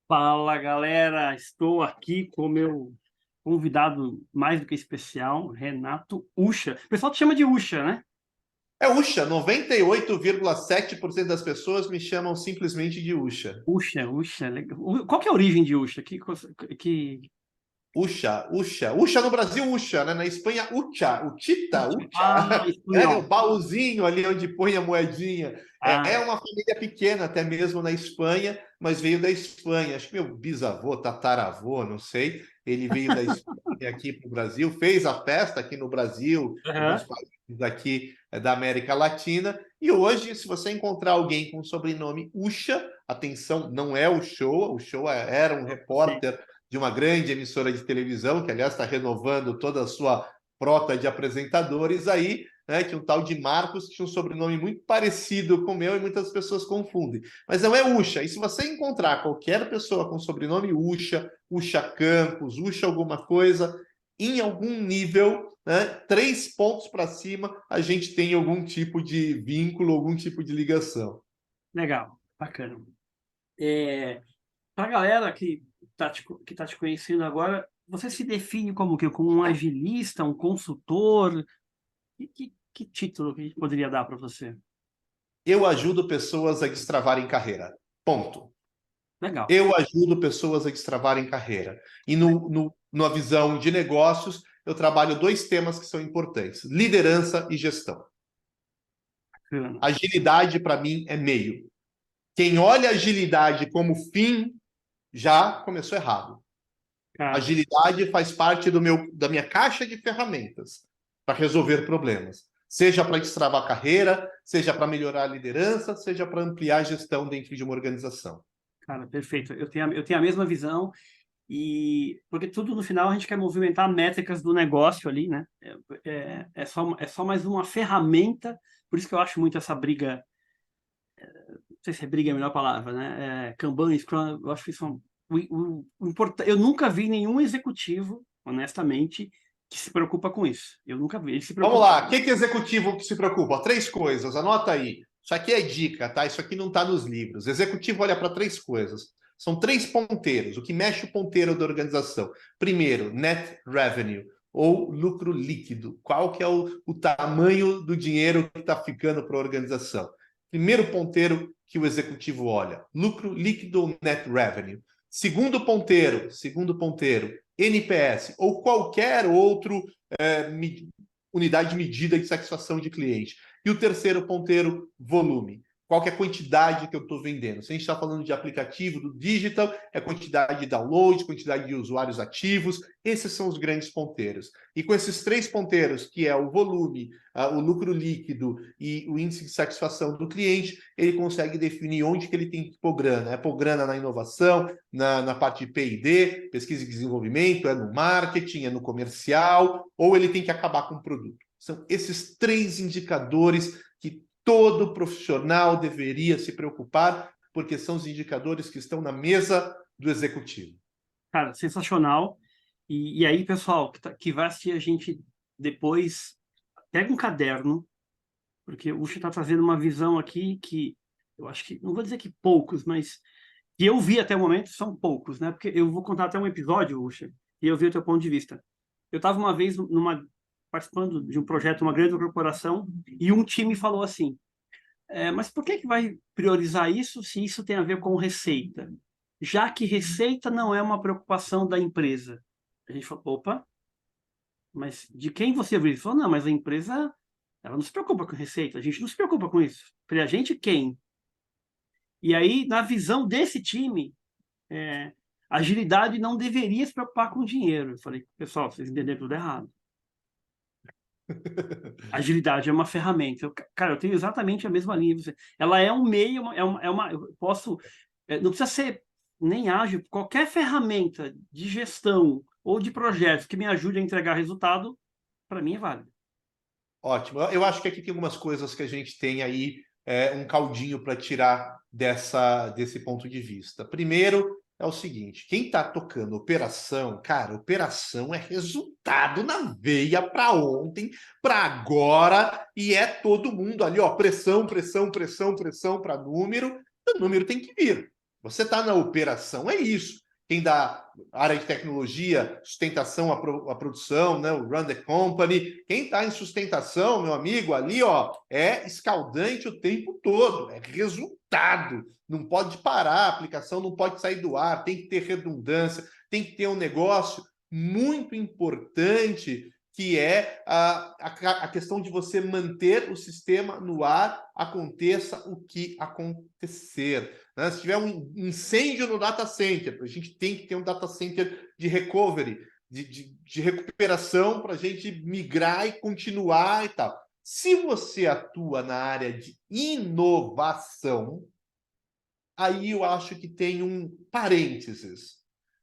Fala, galera! Estou aqui com o meu convidado mais do que especial, Renato Ucha. O pessoal te chama de Ucha, né? É Ucha, 98,7% das pessoas me chamam simplesmente de Ucha. Ucha, Ucha. Legal. Qual que é a origem de Ucha? Que... Ucha, Ucha. Ucha no Brasil, Ucha, né? Na Espanha, Ucha, Uchita, Ah, Ucha. É o espanhol. baúzinho ali onde põe a moedinha. É Ah, uma família pequena, até mesmo na Espanha, mas veio da Espanha. Acho que meu bisavô, tataravô, não sei. Ele veio da Espanha aqui para o Brasil, fez a festa aqui no Brasil, alguns aham. países aqui da América Latina. E hoje, se você encontrar alguém com o sobrenome Ucha, atenção, não é o Showa era um Sim. repórter de uma grande emissora de televisão, que aliás está renovando toda a sua frota de apresentadores aí, né, que um tal de Marcos tinha um sobrenome muito parecido com o meu e muitas pessoas confundem. Mas não é Ucha. E se você encontrar qualquer pessoa com sobrenome Ucha, Ucha Campos, Ucha alguma coisa, em algum nível, né, 3 pontos para cima, a gente tem algum tipo de vínculo, algum tipo de ligação. Legal, bacana. Para a galera que tá te conhecendo agora, você se define como o quê? Como um agilista, um consultor? Que título que a gente poderia dar para você? Eu ajudo pessoas a destravarem carreira. Ponto. Legal. Eu ajudo pessoas a destravarem carreira. E na visão de negócios, eu trabalho dois temas que são importantes: liderança e gestão. Bacana. Agilidade, para mim, é meio. Quem olha agilidade como fim já começou errado. Cara, Agilidade faz parte da minha caixa de ferramentas para resolver problemas. Seja para destravar a carreira, seja para melhorar a liderança, seja para ampliar a gestão dentro de uma organização. Cara, perfeito. Eu tenho a mesma visão e porque tudo no final a gente quer movimentar métricas do negócio ali, né? É só mais uma ferramenta. Por isso que eu acho muito essa briga. Não sei se é briga é a melhor palavra, né? Kanban, Scrum. Eu acho que são eu nunca vi nenhum executivo, honestamente, que se preocupa com isso. Eu nunca vi. Ele se Vamos preocupa. lá, o que executivo se preocupa? Três coisas, anota aí. Isso aqui é dica, tá? Isso aqui não está nos livros. Executivo olha para três coisas. São três ponteiros, o que mexe o ponteiro da organização. Primeiro, net revenue, ou lucro líquido. Qual que é o tamanho do dinheiro que está ficando para a organização? Primeiro ponteiro que o executivo olha, lucro líquido ou net revenue. Segundo ponteiro, NPS, ou qualquer outro unidade de medida de satisfação de cliente. E o terceiro ponteiro, volume. Qual que é a quantidade que eu estou vendendo? Se a gente está falando de aplicativo, do digital, é quantidade de downloads, quantidade de usuários ativos. Esses são os grandes ponteiros. E com esses três ponteiros, que é o volume, o lucro líquido e o índice de satisfação do cliente, ele consegue definir onde que ele tem que pôr grana. É pôr grana na inovação, na parte de P&D, pesquisa e desenvolvimento, é no marketing, é no comercial, ou ele tem que acabar com o produto. São esses três indicadores que todo profissional deveria se preocupar, porque são os indicadores que estão na mesa do executivo. Cara, sensacional. E aí, pessoal, que vai assistir a gente depois, pega um caderno, porque o Ucha está trazendo uma visão aqui que eu acho que, não vou dizer que poucos, mas que eu vi até o momento são poucos, né? Porque eu vou contar até um episódio, Ucha, e eu vi o teu ponto de vista. Eu estava uma vez participando de um projeto, uma grande corporação, e um time falou assim: mas por que vai priorizar isso se isso tem a ver com receita? Já que receita não é uma preocupação da empresa. A gente falou, opa, mas de quem você viu? Ele falou, não, mas a empresa, ela não se preocupa com receita, a gente não se preocupa com isso. Eu falei, a gente quem? E aí, na visão desse time, a agilidade não deveria se preocupar com dinheiro. Eu falei, pessoal, vocês entenderam tudo errado. Agilidade é uma ferramenta. Cara, eu tenho exatamente a mesma linha. Ela é um meio, eu posso, não precisa ser nem ágil, qualquer ferramenta de gestão ou de projetos que me ajude a entregar resultado, para mim é válido. Ótimo. Eu acho que aqui tem algumas coisas que a gente tem aí um caldinho para tirar desse ponto de vista. Primeiro é o seguinte: quem está tocando operação, cara, operação é resultado na veia para ontem, para agora, e é todo mundo ali, ó, pressão, pressão, pressão, pressão para número, o número tem que vir. Você está na operação, é isso. Quem dá área de tecnologia, sustentação à produção, né, o Run the Company, quem está em sustentação, meu amigo, ali ó, é escaldante o tempo todo, é resultado. Não pode parar, a aplicação não pode sair do ar, tem que ter redundância, tem que ter um negócio muito importante, que é a questão de você manter o sistema no ar, aconteça o que acontecer. Né? Se tiver um incêndio no data center, a gente tem que ter um data center de recovery, de recuperação para a gente migrar e continuar e tal. Se você atua na área de inovação, aí eu acho que tem um parênteses.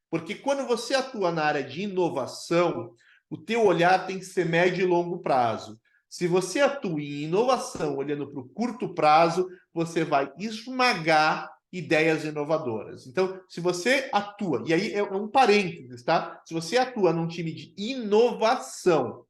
Porque quando você atua na área de inovação, o teu olhar tem que ser médio e longo prazo. Se você atua em inovação olhando para o curto prazo, você vai esmagar ideias inovadoras. Então, se você atua, e aí é um parênteses, tá? Se você atua num time de inovação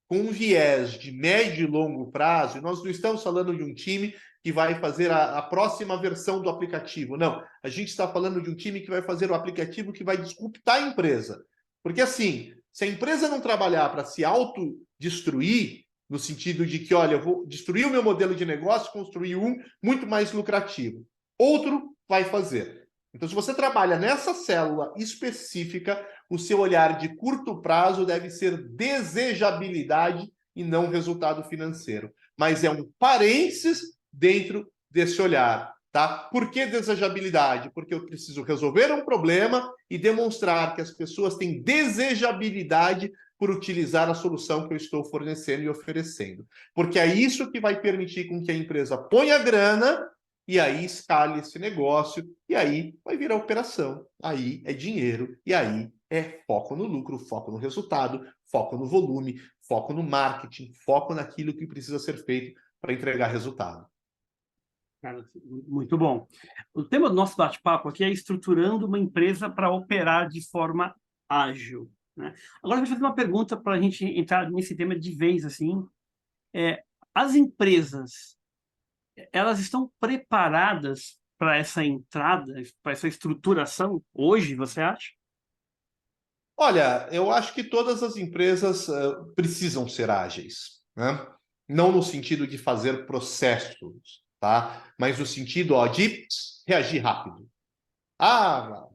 com um viés de médio e longo prazo, e nós não estamos falando de um time que vai fazer a próxima versão do aplicativo. Não, a gente está falando de um time que vai fazer o aplicativo que vai disruptar a empresa. Porque assim, se a empresa não trabalhar para se autodestruir, no sentido de que, olha, eu vou destruir o meu modelo de negócio, construir um muito mais lucrativo. Outro vai fazer. Então, se você trabalha nessa célula específica, o seu olhar de curto prazo deve ser desejabilidade e não resultado financeiro. Mas é um parênteses dentro desse olhar, tá? Por que desejabilidade? Porque eu preciso resolver um problema e demonstrar que as pessoas têm desejabilidade por utilizar a solução que eu estou fornecendo e oferecendo. Porque é isso que vai permitir com que a empresa ponha grana e aí escale esse negócio, e aí vai virar operação. Aí é dinheiro, e aí é foco no lucro, foco no resultado, foco no volume, foco no marketing, foco naquilo que precisa ser feito para entregar resultado. Cara, muito bom. O tema do nosso bate-papo aqui é estruturando uma empresa para operar de forma ágil, né? Agora, eu vou fazer uma pergunta para a gente entrar nesse tema de vez, assim. As empresas, elas estão preparadas para essa entrada, para essa estruturação hoje, você acha? Olha, eu acho que todas as empresas precisam ser ágeis, né? Não no sentido de fazer processos, tá? Mas no sentido de reagir rápido.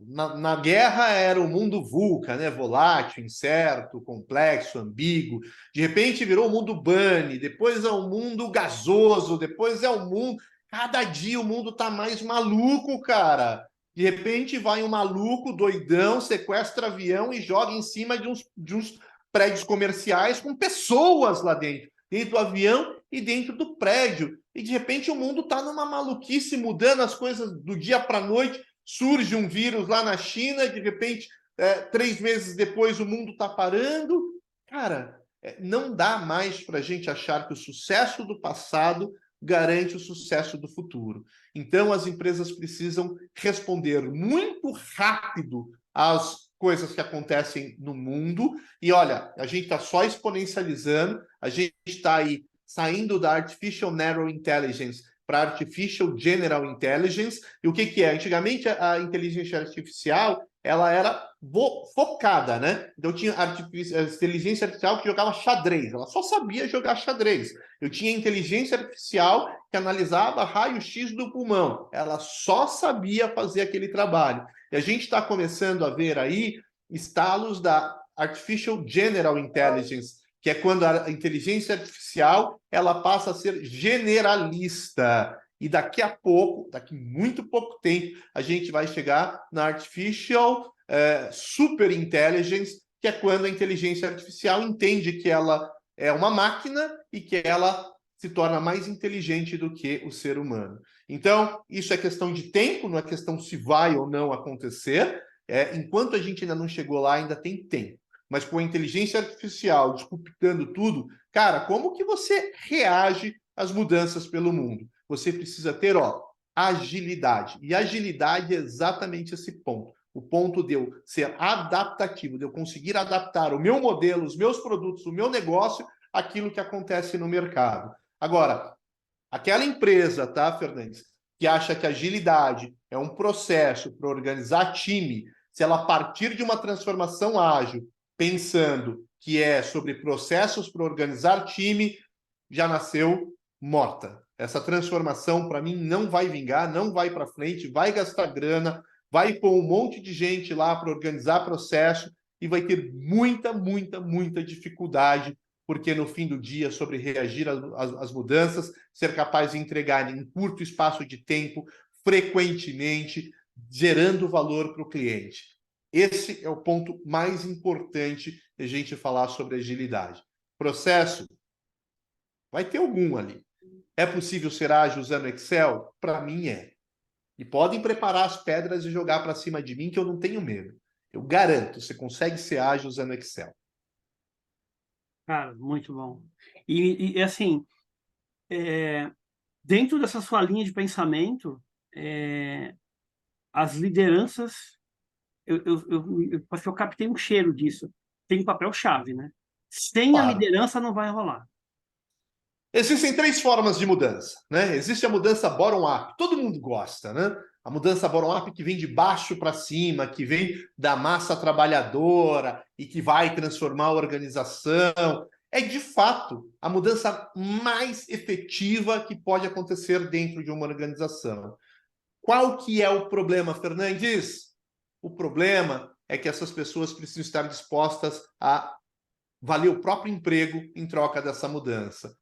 Na guerra era o mundo VUCA, né? Volátil, incerto, complexo, ambíguo. De repente virou o mundo bunny, depois é o mundo gasoso, depois é o mundo... Cada dia o mundo tá mais maluco, cara. De repente vai um maluco doidão, sequestra avião e joga em cima de uns prédios comerciais com pessoas lá dentro. Dentro do avião e dentro do prédio. E de repente o mundo tá numa maluquice, mudando as coisas do dia para a noite. Surge um vírus lá na China, de repente, 3 meses depois, o mundo está parando. Cara, não dá mais para a gente achar que o sucesso do passado garante o sucesso do futuro. Então, as empresas precisam responder muito rápido às coisas que acontecem no mundo. E olha, a gente está só exponencializando, a gente está aí saindo da Artificial Narrow Intelligence para Artificial General Intelligence. E o que é? Antigamente, a inteligência artificial ela era focada, né? Então, tinha a inteligência artificial que jogava xadrez, ela só sabia jogar xadrez. Eu tinha inteligência artificial que analisava raio-x do pulmão, ela só sabia fazer aquele trabalho. E a gente está começando a ver aí estalos da Artificial General Intelligence, que é quando a inteligência artificial ela passa a ser generalista. E daqui a pouco, daqui muito pouco tempo, a gente vai chegar na Artificial Super Intelligence, que é quando a inteligência artificial entende que ela é uma máquina e que ela se torna mais inteligente do que o ser humano. Então, isso é questão de tempo, não é questão se vai ou não acontecer. Enquanto a gente ainda não chegou lá, ainda tem tempo. Mas com a inteligência artificial disruptando tudo, cara, como que você reage às mudanças pelo mundo? Você precisa ter, agilidade. E agilidade é exatamente esse ponto. O ponto de eu ser adaptativo, de eu conseguir adaptar o meu modelo, os meus produtos, o meu negócio, àquilo que acontece no mercado. Agora, aquela empresa, tá, Fernandes, que acha que agilidade é um processo para organizar time, se ela partir de uma transformação ágil, pensando que é sobre processos para organizar time, já nasceu morta. Essa transformação, para mim, não vai vingar, não vai para frente, vai gastar grana, vai pôr um monte de gente lá para organizar processo e vai ter muita, muita, muita dificuldade, porque no fim do dia, sobre reagir às mudanças, ser capaz de entregar em curto espaço de tempo, frequentemente, gerando valor para o cliente. Esse é o ponto mais importante de a gente falar sobre agilidade. Processo, vai ter algum ali. É possível ser ágil usando Excel? Para mim é. E podem preparar as pedras e jogar para cima de mim, que eu não tenho medo. Eu garanto, você consegue ser ágil usando Excel. Cara, muito bom. Assim, dentro dessa sua linha de pensamento, as lideranças, acho que eu captei um cheiro disso. Tem um papel-chave, né? Sem a Claro. liderança não vai rolar. Existem três formas de mudança, né? Existe a mudança bottom-up, todo mundo gosta, né? A mudança bottom-up que vem de baixo para cima, que vem da massa trabalhadora e que vai transformar a organização. É, de fato, a mudança mais efetiva que pode acontecer dentro de uma organização. Qual que é o problema, Fernandes? O problema é que essas pessoas precisam estar dispostas a valer o próprio emprego em troca dessa mudança.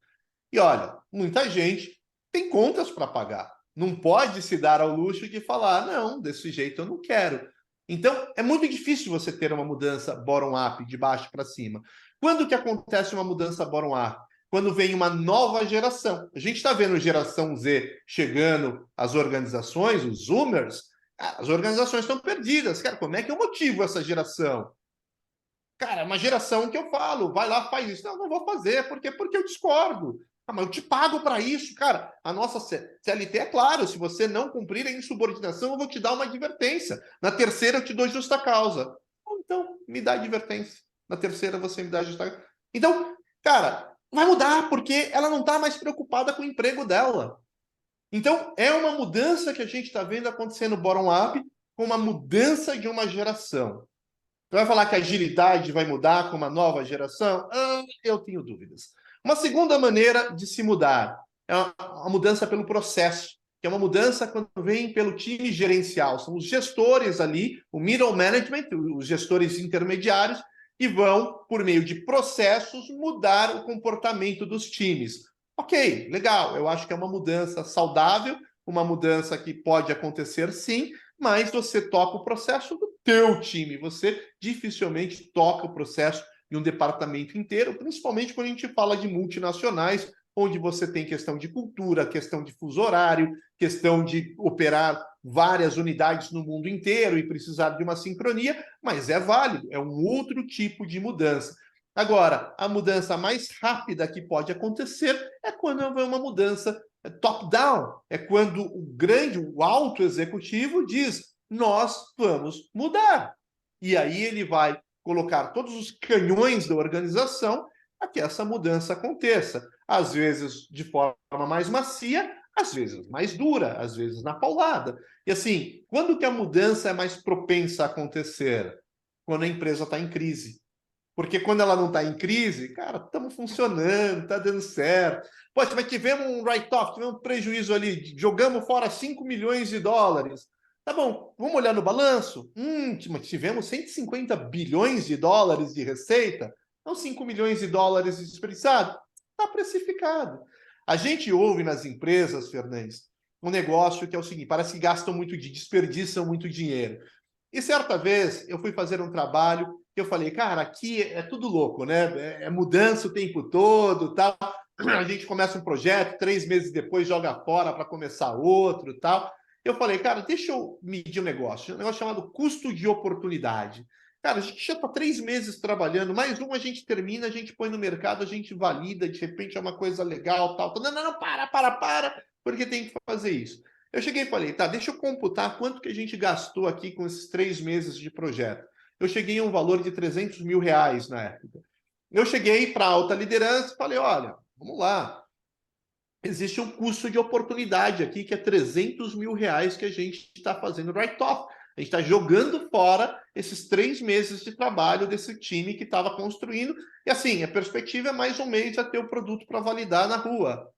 E olha, muita gente tem contas para pagar. Não pode se dar ao luxo de falar, não, desse jeito eu não quero. Então, é muito difícil você ter uma mudança bottom-up, de baixo para cima. Quando que acontece uma mudança bottom-up? Quando vem uma nova geração. A gente está vendo geração Z chegando às organizações, os Zoomers, as organizações estão perdidas. Cara, como é que eu motivo essa geração? Cara, é uma geração que eu falo, vai lá, faz isso. Não, não vou fazer, porque eu discordo. Ah, mas eu te pago para isso, cara. A nossa CLT é claro, se você não cumprir a insubordinação, eu vou te dar uma advertência. Na terceira, eu te dou justa causa. Então, me dá advertência. Na terceira, você me dá justa causa. Então, cara, vai mudar, porque ela não está mais preocupada com o emprego dela. Então, é uma mudança que a gente está vendo acontecendo bottom-up, com uma mudança de uma geração. Você vai falar que a agilidade vai mudar com uma nova geração? Eu tenho dúvidas. Uma segunda maneira de se mudar é a mudança pelo processo, que é uma mudança quando vem pelo time gerencial. São os gestores ali, o middle management, os gestores intermediários, que vão, por meio de processos, mudar o comportamento dos times. Ok, legal. Eu acho que é uma mudança saudável, uma mudança que pode acontecer sim, mas você toca o processo do teu time, você dificilmente toca o processo de um departamento inteiro, principalmente quando a gente fala de multinacionais, onde você tem questão de cultura, questão de fuso horário, questão de operar várias unidades no mundo inteiro e precisar de uma sincronia, mas é válido, é um outro tipo de mudança. Agora, a mudança mais rápida que pode acontecer é quando houver uma mudança top-down, é quando o alto executivo diz, nós vamos mudar. E aí ele vai colocar todos os canhões da organização para que essa mudança aconteça. Às vezes de forma mais macia, às vezes mais dura, às vezes na paulada. E assim, quando que a mudança é mais propensa a acontecer? Quando a empresa está em crise. Porque quando ela não está em crise, cara, estamos funcionando, está dando certo. Poxa, mas tivemos um write-off, tivemos um prejuízo ali, jogamos fora 5 milhões de dólares. Tá bom, vamos olhar no balanço? Tivemos 150 bilhões de dólares de receita, não 5 milhões de dólares desperdiçados. Está precificado. A gente ouve nas empresas, Fernandes, um negócio que é o seguinte, parece que gastam muito, desperdiçam muito dinheiro. E certa vez eu fui fazer um trabalho que eu falei, cara, aqui é tudo louco, né? É mudança o tempo todo, tal. A gente começa um projeto, 3 meses depois joga fora para começar outro, tal. Eu falei, cara, deixa eu medir um negócio chamado custo de oportunidade. Cara, a gente já está 3 meses trabalhando, mais um a gente termina, a gente põe no mercado, a gente valida, de repente é uma coisa legal, tal. Não, não, não, para, porque tem que fazer isso. Eu cheguei e falei, tá, deixa eu computar quanto que a gente gastou aqui com esses 3 meses de projeto. Eu cheguei a um valor de 300 mil reais na época. Eu cheguei para a alta liderança e falei, olha, vamos lá. existe um custo de oportunidade aqui, que é 300 mil reais que a gente está fazendo write-off. A gente está jogando fora esses 3 meses de trabalho desse time que estava construindo. E assim, a perspectiva é mais um mês a ter o produto para validar na rua.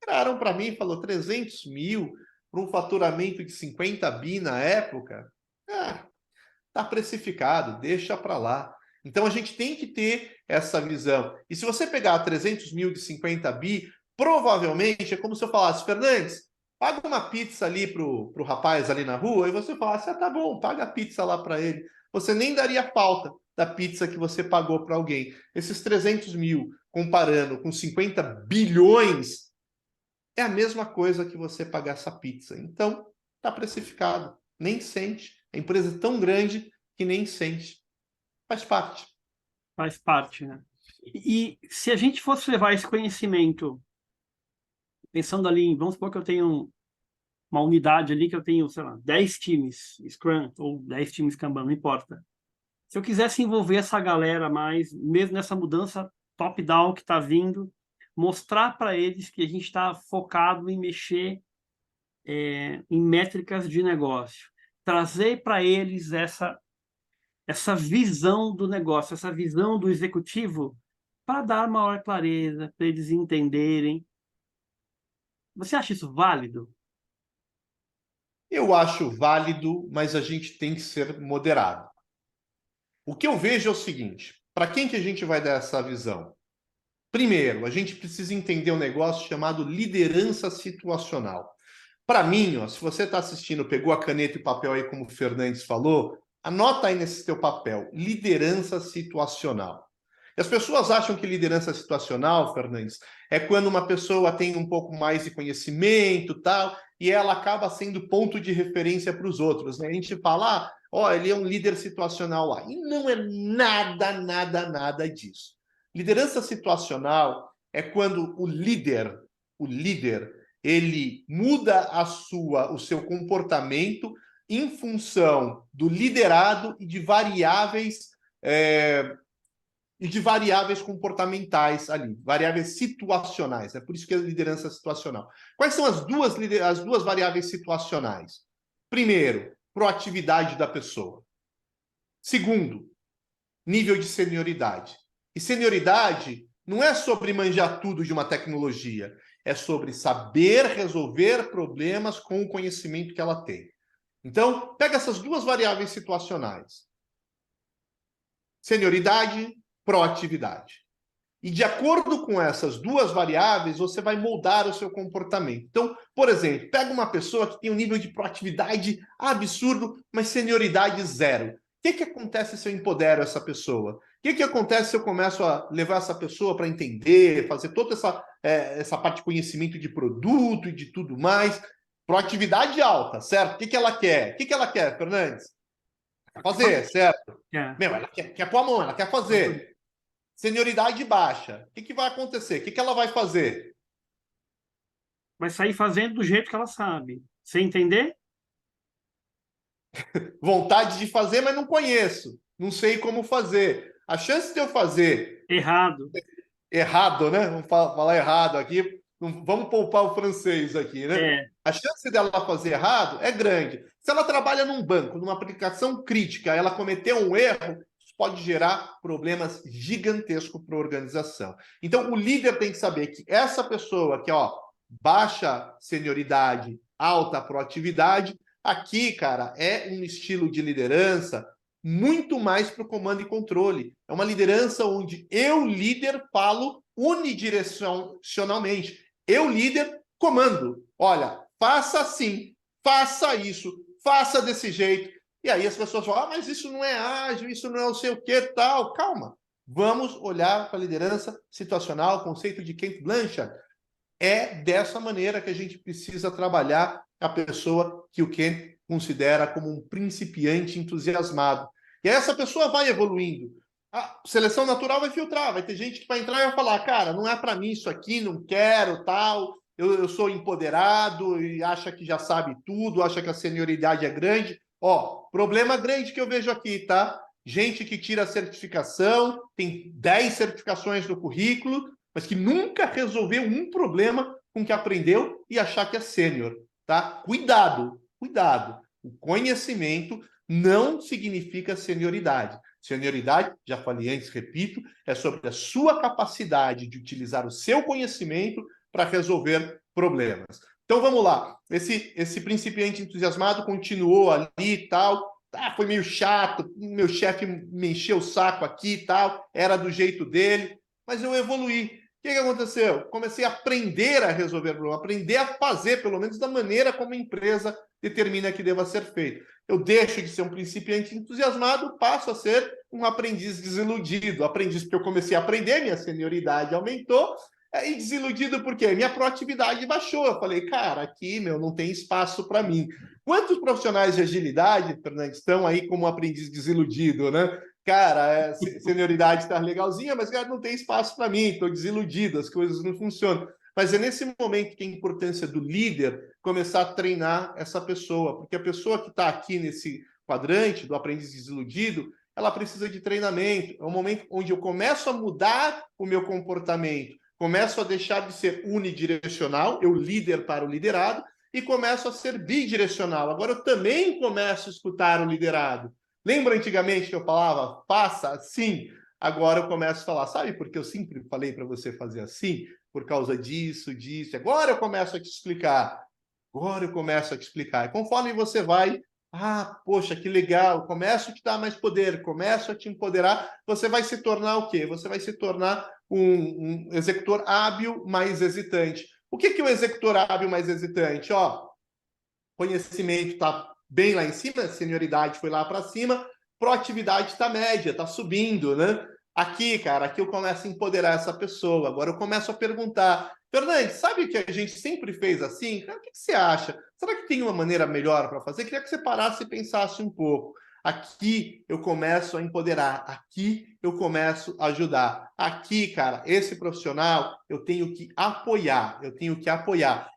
Viraram para mim e falou 300 mil para um faturamento de 50 bi na época. Está precificado, deixa para lá. Então a gente tem que ter essa visão. E se você pegar 300 mil de 50 bi, provavelmente é como se eu falasse, Fernandes, paga uma pizza ali pro rapaz ali na rua, e você falasse, tá bom, paga a pizza lá para ele. Você nem daria falta da pizza que você pagou para alguém. Esses 300 mil, comparando com 50 bilhões, é a mesma coisa que você pagar essa pizza. Então, está precificado. Nem sente. A empresa é tão grande que nem sente. Faz parte. Faz parte, né? E se a gente fosse levar esse conhecimento, pensando ali, vamos supor que eu tenho uma unidade ali que eu tenho, sei lá, 10 times Scrum ou 10 times Kanban, não importa. Se eu quisesse envolver essa galera mais, mesmo nessa mudança top-down que está vindo, mostrar para eles que a gente está focado em mexer em métricas de negócio, trazer para eles essa visão do negócio, essa visão do executivo, para dar maior clareza, para eles entenderem. Você acha isso válido? Eu acho válido, mas a gente tem que ser moderado. O que eu vejo é o seguinte, para quem que a gente vai dar essa visão? Primeiro, a gente precisa entender um negócio chamado liderança situacional. Para mim, ó, se você está assistindo, pegou a caneta e o papel aí, como o Fernandes falou, anota aí nesse teu papel, liderança situacional. E as pessoas acham que liderança situacional, Fernandes, é quando uma pessoa tem um pouco mais de conhecimento, tal, e ela acaba sendo ponto de referência para os outros, né? A gente fala, ó, ele é um líder situacional lá. E não é nada disso. Liderança situacional é quando o líder, ele muda o seu comportamento em função do liderado e de variáveis comportamentais ali, variáveis situacionais. É por isso que é liderança situacional. Quais são as duas variáveis situacionais? Primeiro, proatividade da pessoa. Segundo, nível de senioridade. E senioridade não é sobre manjar tudo de uma tecnologia, é sobre saber resolver problemas com o conhecimento que ela tem. Então, pega essas duas variáveis situacionais. Senioridade, proatividade. E de acordo com essas duas variáveis, você vai moldar o seu comportamento. Então, por exemplo, pega uma pessoa que tem um nível de proatividade absurdo, mas senioridade zero. O que acontece se eu empodero essa pessoa? O que acontece se eu começo a levar essa pessoa para entender, fazer toda essa parte de conhecimento de produto e de tudo mais? Proatividade alta, certo? O que ela quer? O que ela quer, Fernandes? Quer fazer, certo? Meu, ela quer pôr a mão, ela quer fazer. Senioridade baixa. O que vai acontecer? O que ela vai fazer? Vai sair fazendo do jeito que ela sabe. Você entender? Vontade de fazer, mas não conheço. Não sei como fazer. A chance de eu fazer Errado. errado, né? Vamos falar errado aqui. Vamos poupar o francês aqui, né? É. A chance dela fazer errado é grande. Se ela trabalha num banco, numa aplicação crítica, ela cometeu um erro, isso pode gerar problemas gigantescos para a organização. Então, o líder tem que saber que essa pessoa que, ó, baixa senioridade, alta proatividade, aqui, cara, é um estilo de liderança muito mais para o comando e controle. É uma liderança onde eu, líder, falo unidirecionalmente. Eu, líder, comando. Olha, faça assim, faça isso, faça desse jeito. E aí as pessoas falam, mas isso não é ágil, isso não é não sei o que, tal. Calma. Vamos olhar para a liderança situacional, o conceito de Kate Blanchard. É dessa maneira que a gente precisa trabalhar a pessoa que o Ken considera como um principiante entusiasmado. E aí essa pessoa vai evoluindo. A seleção natural vai filtrar, vai ter gente que vai entrar e vai falar, cara, não é para mim isso aqui, não quero, tal, eu sou empoderado e acha que já sabe tudo, acha que a senioridade é grande. Ó, problema grande que eu vejo aqui, tá? Gente que tira a certificação, tem 10 certificações no currículo, mas que nunca resolveu um problema com o que aprendeu e achar que é sênior, tá? Cuidado, cuidado. O conhecimento não significa senioridade. Senioridade, já falei antes, repito, é sobre a sua capacidade de utilizar o seu conhecimento para resolver problemas. Então vamos lá. Esse principiante entusiasmado continuou ali e tal. Foi meio chato, meu chefe me encheu o saco aqui e tal, era do jeito dele, mas eu evoluí. O que aconteceu? Comecei a aprender a resolver problemas, aprender a fazer, pelo menos da maneira como a empresa determina que deva ser feito. Eu deixo de ser um principiante entusiasmado, passo a ser um aprendiz desiludido. Aprendiz porque eu comecei a aprender, minha senioridade aumentou, e desiludido porque minha proatividade baixou. Eu falei, cara, aqui, não tem espaço para mim. Quantos profissionais de agilidade, Fernando, estão aí como aprendiz desiludido, né? Cara, senioridade está legalzinha, mas cara, não tem espaço para mim, estou desiludido, as coisas não funcionam. Mas é nesse momento que a importância do líder começar a treinar essa pessoa, porque a pessoa que está aqui nesse quadrante do aprendiz desiludido, ela precisa de treinamento. É um momento onde eu começo a mudar o meu comportamento, começo a deixar de ser unidirecional, eu líder para o liderado, e começo a ser bidirecional. Agora eu também começo a escutar o liderado. Lembra antigamente que eu falava, faça assim? Agora eu começo a falar, sabe por que eu sempre falei para você fazer assim? Por causa disso, disso. Agora eu começo a te explicar. Agora eu começo a te explicar. E conforme você vai, poxa, que legal, começo a te dar mais poder, começo a te empoderar, você vai se tornar o quê? Você vai se tornar um executor hábil, mais hesitante. O que é o executor hábil, mais hesitante? Conhecimento está bem lá em cima, senioridade foi lá para cima, proatividade está média, está subindo, né? Aqui, cara, aqui eu começo a empoderar essa pessoa. Agora eu começo a perguntar, Fernandes, sabe que a gente sempre fez assim? O que você acha? Será que tem uma maneira melhor para fazer? Queria que você parasse e pensasse um pouco. Aqui eu começo a empoderar, aqui eu começo a ajudar. Aqui, cara, esse profissional eu tenho que apoiar,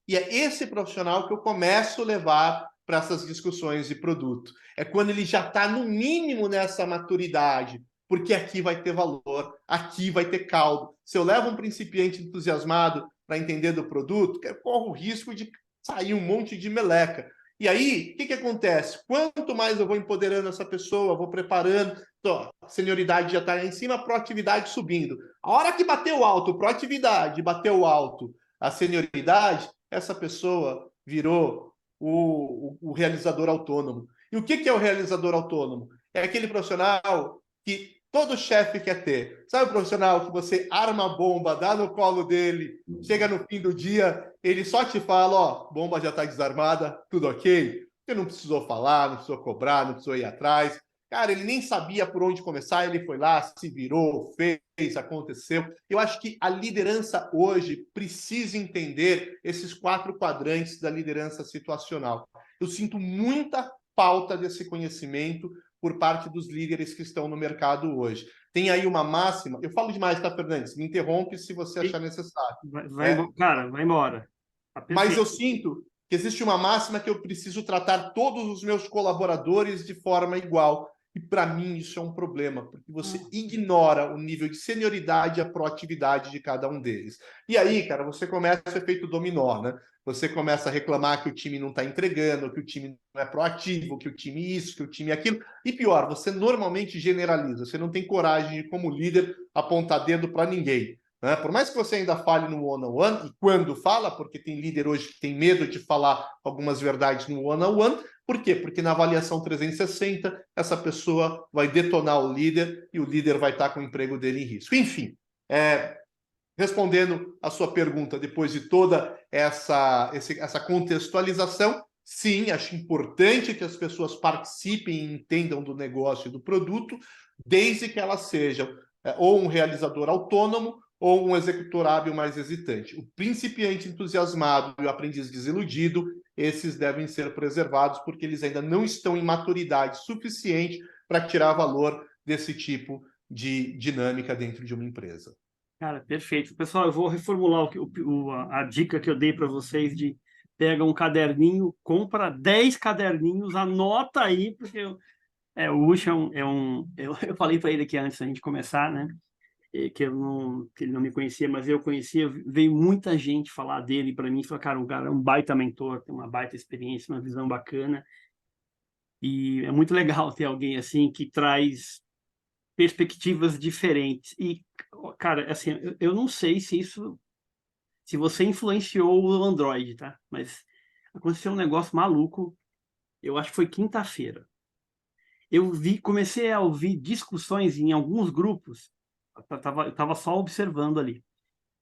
E é esse profissional que eu começo a levar para essas discussões de produto. É quando ele já está no mínimo nessa maturidade, porque aqui vai ter valor, aqui vai ter caldo. Se eu levo um principiante entusiasmado para entender do produto, eu corro o risco de sair um monte de meleca. E aí, o que acontece? Quanto mais eu vou empoderando essa pessoa, vou preparando, a senioridade já está lá em cima, a proatividade subindo. A hora que bateu alto, proatividade, bateu alto, a senioridade, essa pessoa virou o realizador autônomo. E o que é o realizador autônomo? É aquele profissional que todo chefe quer ter. Sabe o profissional que você arma a bomba, dá no colo dele, chega no fim do dia, ele só te fala, bomba já está desarmada, tudo ok? Você não precisou falar, não precisou cobrar, não precisou ir atrás. Cara, ele nem sabia por onde começar, ele foi lá, se virou, fez, aconteceu. Eu acho que a liderança hoje precisa entender esses 4 quadrantes da liderança situacional. Eu sinto muita falta desse conhecimento por parte dos líderes que estão no mercado hoje. Tem aí uma máxima, eu falo demais, tá, Fernandes? Me interrompe se você achar necessário. Cara, vai embora. Tá, mas eu sinto que existe uma máxima que eu preciso tratar todos os meus colaboradores de forma igual. E para mim isso é um problema, porque você ignora o nível de senioridade e a proatividade de cada um deles. E aí, cara, você começa o efeito dominó, né? Você começa a reclamar que o time não está entregando, que o time não é proativo, que o time isso, que o time aquilo. E pior, você normalmente generaliza, você não tem coragem de, como líder, apontar dedo para ninguém. Né? Por mais que você ainda fale no one-on-one, e quando fala, porque tem líder hoje que tem medo de falar algumas verdades no one-on-one, por quê? Porque na avaliação 360, essa pessoa vai detonar o líder e o líder vai estar com o emprego dele em risco. Enfim, respondendo a sua pergunta, depois de toda essa contextualização, sim, acho importante que as pessoas participem e entendam do negócio e do produto, desde que elas sejam ou um realizador autônomo ou um executor hábil mais hesitante. O principiante entusiasmado e o aprendiz desiludido, esses devem ser preservados porque eles ainda não estão em maturidade suficiente para tirar valor desse tipo de dinâmica dentro de uma empresa. Cara, perfeito. Pessoal, eu vou reformular a dica que eu dei para vocês de pega um caderninho, compra 10 caderninhos, anota aí, porque o Usha eu falei para ele aqui antes da gente começar, né? que ele não me conhecia, mas eu conhecia, veio muita gente falar dele para mim, falar, cara, um cara é um baita mentor, tem uma baita experiência, uma visão bacana, e é muito legal ter alguém assim que traz perspectivas diferentes. E, cara, assim, eu não sei se você influenciou o Android, tá? Mas aconteceu um negócio maluco, eu acho que foi quinta-feira. Comecei a ouvir discussões em alguns grupos, eu estava só observando ali.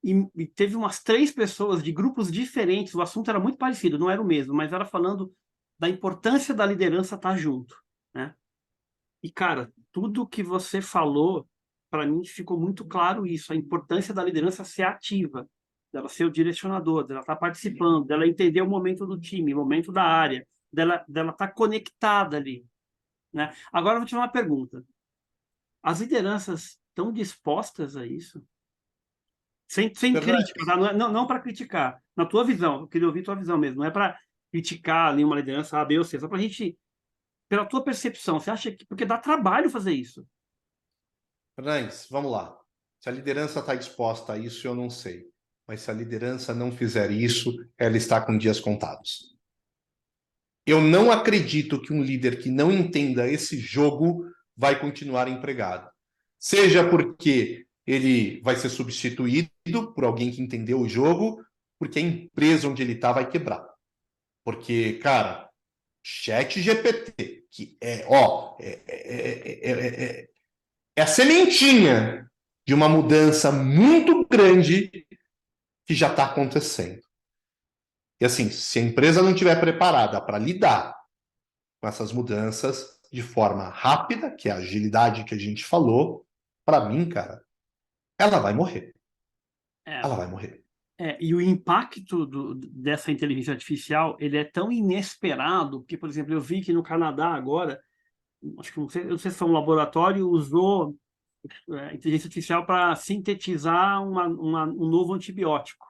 E teve umas 3 pessoas de grupos diferentes, o assunto era muito parecido, não era o mesmo, mas era falando da importância da liderança estar junto, né? E, cara, tudo que você falou, para mim ficou muito claro isso, a importância da liderança ser ativa, dela ser o direcionador, dela estar participando, dela entender o momento do time, o momento da área, dela estar conectada ali, né? Agora eu vou te fazer uma pergunta. As lideranças estão dispostas a isso? Sem crítica, tá? Não para criticar. Na tua visão, eu queria ouvir tua visão mesmo. Não é para criticar ali uma liderança A, B ou C, só para a gente, pela tua percepção, você acha que. Porque dá trabalho fazer isso. Fernandes, vamos lá. Se a liderança está disposta a isso, eu não sei. Mas se a liderança não fizer isso, ela está com dias contados. Eu não acredito que um líder que não entenda esse jogo vai continuar empregado. Seja porque ele vai ser substituído por alguém que entendeu o jogo, porque a empresa onde ele está vai quebrar. Porque, cara, ChatGPT, que é a sementinha de uma mudança muito grande que já está acontecendo. E assim, se a empresa não estiver preparada para lidar com essas mudanças de forma rápida, que é a agilidade que a gente falou, para mim, cara, ela vai morrer. É, Ela vai morrer. e o impacto dessa inteligência artificial, ele é tão inesperado, que, por exemplo, eu vi que no Canadá agora, acho que eu não sei se foi um laboratório, usou inteligência artificial para sintetizar um novo antibiótico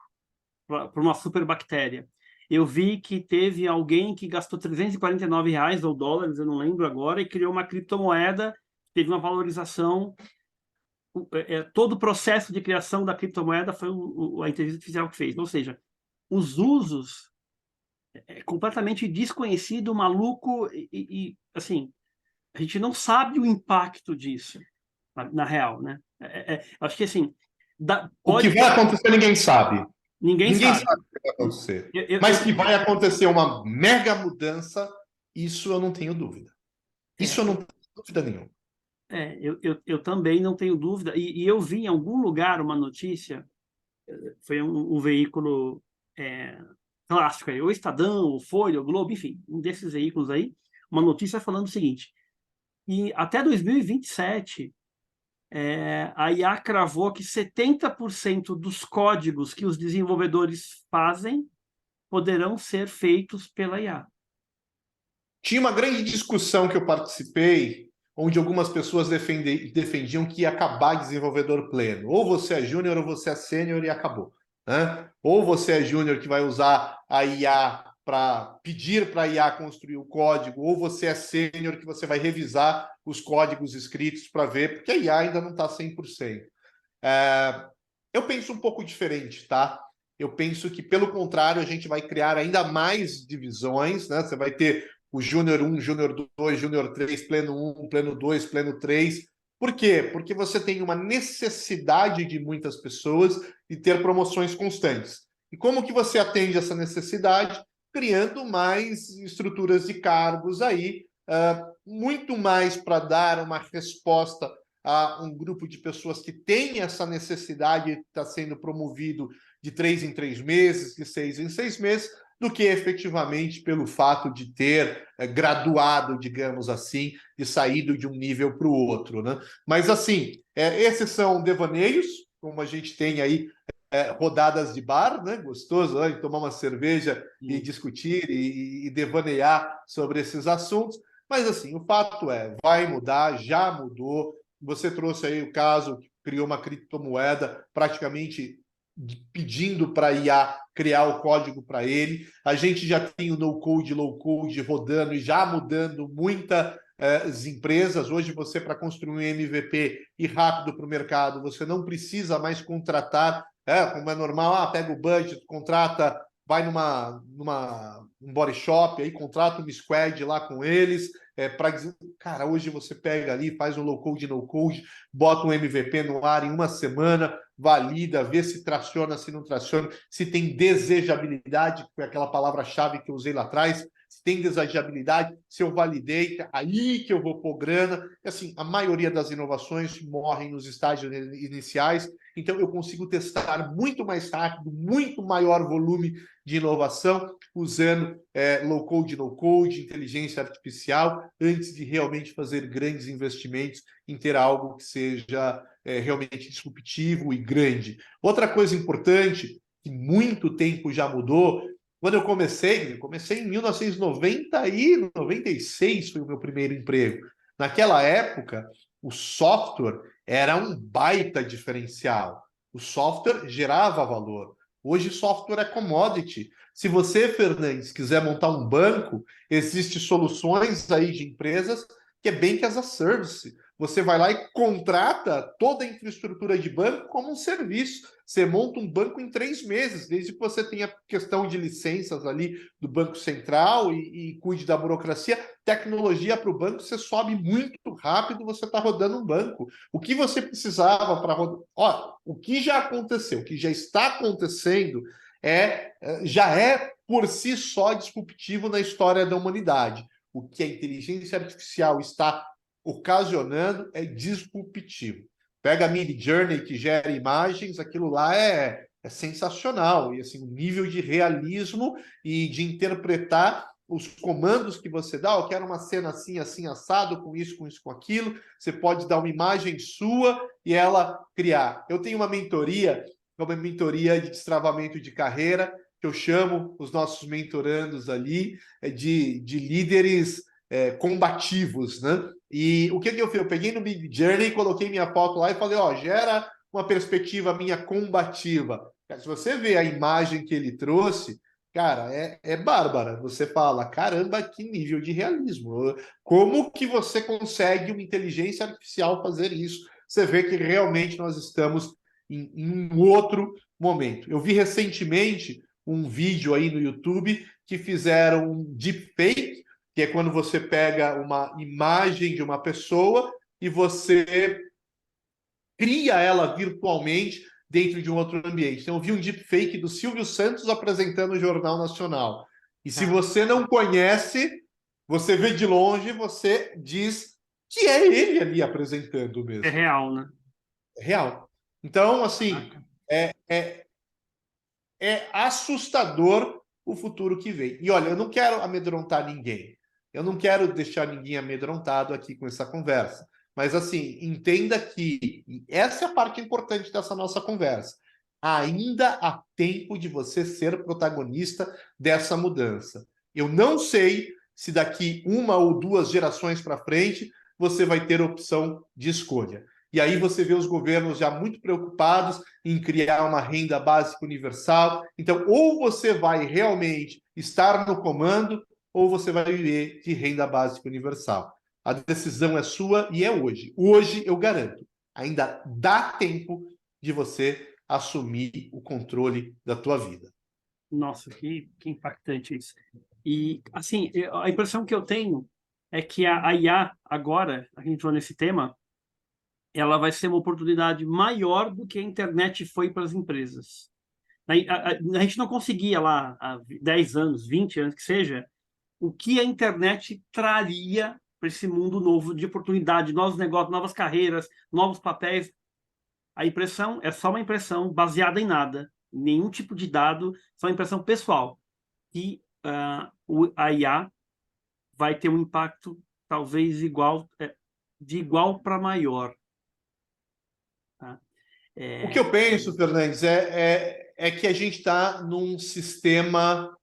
para uma superbactéria. Eu vi que teve alguém que gastou R$ 349 ou dólares, eu não lembro agora, e criou uma criptomoeda, teve uma valorização. Todo o processo de criação da criptomoeda foi a inteligência artificial que fez. Ou seja, os usos completamente desconhecido, maluco, assim, a gente não sabe o impacto disso, na real, né? Acho que assim, O que pode. vai acontecer, ninguém sabe. Ninguém Ninguém sabe. sabe o que vai acontecer. Eu, Mas eu, que vai acontecer uma mega mudança, isso eu não tenho dúvida. Isso é, eu não tenho dúvida nenhuma. eu também não tenho dúvida. E eu vi em algum lugar uma notícia, foi um veículo clássico, aí, o Estadão, o Folha, o Globo, enfim, um desses veículos aí, uma notícia falando o seguinte: e até 2027, a IA cravou que 70% dos códigos que os desenvolvedores fazem poderão ser feitos pela IA. Tinha uma grande discussão que eu participei, onde algumas pessoas defendiam que ia acabar desenvolvedor pleno. Ou você é júnior ou você é sênior e acabou. Né? Ou você é júnior que vai usar a IA para pedir para a IA construir o código, ou você é sênior que você vai revisar os códigos escritos para ver, porque a IA ainda não está 100%. Eu penso um pouco diferente, tá? Eu penso que, pelo contrário, a gente vai criar ainda mais divisões, né? Você vai ter o Júnior 1, Júnior 2, Júnior 3, Pleno 1, Pleno 2, Pleno 3. Por quê? Porque você tem uma necessidade de muitas pessoas de ter promoções constantes. E como que você atende essa necessidade? Criando mais estruturas de cargos aí, muito mais para dar uma resposta a um grupo de pessoas que tem essa necessidade de estar sendo promovido de 3 em 3 meses, de 6 em 6 meses, do que efetivamente pelo fato de ter graduado, digamos assim, e saído de um nível para o outro. Né? Mas, assim, esses são devaneios, como a gente tem aí rodadas de bar, né? Gostoso, né? Tomar uma cerveja e discutir e devanear sobre esses assuntos. Mas, assim, o fato vai mudar, já mudou. Você trouxe aí o caso, criou uma criptomoeda praticamente pedindo para a IA criar o código para ele. A gente já tem o no-code, low-code rodando e já mudando muita as empresas. Hoje, você, para construir um MVP e rápido para o mercado, você não precisa mais contratar, como é normal, pega o budget, contrata, vai num body shop, aí contrata uma squad lá com eles, cara, hoje você pega ali, faz um low-code, no-code, bota um MVP no ar em uma semana, valida, vê se traciona, se não traciona, se tem desejabilidade, que foi aquela palavra-chave que eu usei lá atrás, se tem desejabilidade, se eu validei, aí que eu vou pôr grana. E, assim, a maioria das inovações morrem nos estágios iniciais, então eu consigo testar muito mais rápido, muito maior volume de inovação, usando low-code, no-code, inteligência artificial, antes de realmente fazer grandes investimentos em ter algo que seja realmente disruptivo e grande. Outra coisa importante, que muito tempo já mudou, quando eu comecei em 1990 e 96 foi o meu primeiro emprego. Naquela época, o software era um baita diferencial. O software gerava valor. Hoje, software é commodity. Se você, Fernandes, quiser montar um banco, existem soluções aí de empresas que é Bank as a Service. Você vai lá e contrata toda a infraestrutura de banco como um serviço. Você monta um banco em 3 meses, desde que você tenha questão de licenças ali do Banco Central e cuide da burocracia. Tecnologia para o banco, você sobe muito rápido, você está rodando um banco. O que você precisava para rodar... o que já aconteceu, o que já está acontecendo já é por si só disruptivo na história da humanidade. O que a inteligência artificial está ocasionando é disruptivo. Pega a Midjourney, que gera imagens, aquilo lá é sensacional. E assim, o nível de realismo e de interpretar os comandos que você dá, eu quero uma cena assim, assim, assado, com isso, com isso, com aquilo. Você pode dar uma imagem sua e ela criar. Eu tenho uma mentoria de destravamento de carreira, que eu chamo os nossos mentorandos ali de líderes combativos, né? E o que eu fiz? Eu peguei no Midjourney, coloquei minha foto lá e falei, gera uma perspectiva minha combativa. Se você vê a imagem que ele trouxe, cara, é bárbara. Você fala, caramba, que nível de realismo. Como que você consegue uma inteligência artificial fazer isso? Você vê que realmente nós estamos em um outro momento. Eu vi recentemente um vídeo aí no YouTube que fizeram um deepfake, que é quando você pega uma imagem de uma pessoa e você cria ela virtualmente dentro de um outro ambiente. Então, eu vi um deepfake do Silvio Santos apresentando o Jornal Nacional. E se você não conhece, você vê de longe, você diz que é ele ali apresentando mesmo. É real, né? É real. Então, assim, é assustador o futuro que vem. E olha, eu não quero amedrontar ninguém. Eu não quero deixar ninguém amedrontado aqui com essa conversa. Mas, assim, entenda que essa é a parte importante dessa nossa conversa. Ainda há tempo de você ser protagonista dessa mudança. Eu não sei se daqui 1 ou 2 gerações para frente você vai ter opção de escolha. E aí você vê os governos já muito preocupados em criar uma renda básica universal. Então, ou você vai realmente estar no comando, ou você vai viver de renda básica universal. A decisão é sua e é hoje. Hoje, eu garanto, ainda dá tempo de você assumir o controle da tua vida. Nossa, que impactante isso. E, assim, a impressão que eu tenho é que a IA, agora, a gente entrou nesse tema, ela vai ser uma oportunidade maior do que a internet foi para as empresas. A gente não conseguia lá, há 10 anos, 20 anos que seja, o que a internet traria para esse mundo novo de oportunidade, novos negócios, novas carreiras, novos papéis. A impressão é só uma impressão baseada em nada, nenhum tipo de dado, só impressão pessoal. E a IA vai ter um impacto talvez de igual para maior. Tá? O que eu penso, Fernandes, é que a gente está num sistema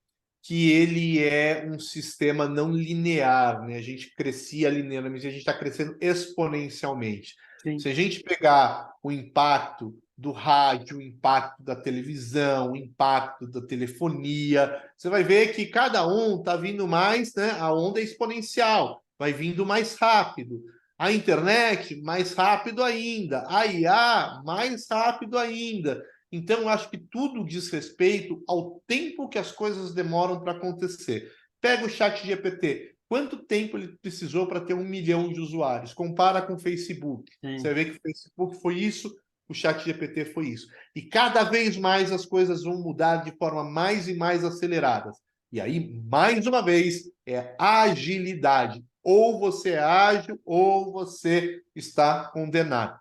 que ele é um sistema não linear, né? A gente crescia linearmente, a gente está crescendo exponencialmente. Sim. Se a gente pegar o impacto do rádio, o impacto da televisão, o impacto da telefonia, você vai ver que cada um está vindo mais, né? A onda é exponencial. vai vindo mais rápido. A internet, mais rápido ainda. A IA, mais rápido ainda. Então, eu acho que tudo diz respeito ao tempo que as coisas demoram para acontecer. Pega o chat GPT. Quanto tempo ele precisou para ter 1 milhão de usuários? Compara com o Facebook. Sim. Você vê que o Facebook foi isso, o chat GPT foi isso. E cada vez mais as coisas vão mudar de forma mais e mais aceleradas. E aí, mais uma vez, é agilidade. Ou você é ágil, ou você está condenado.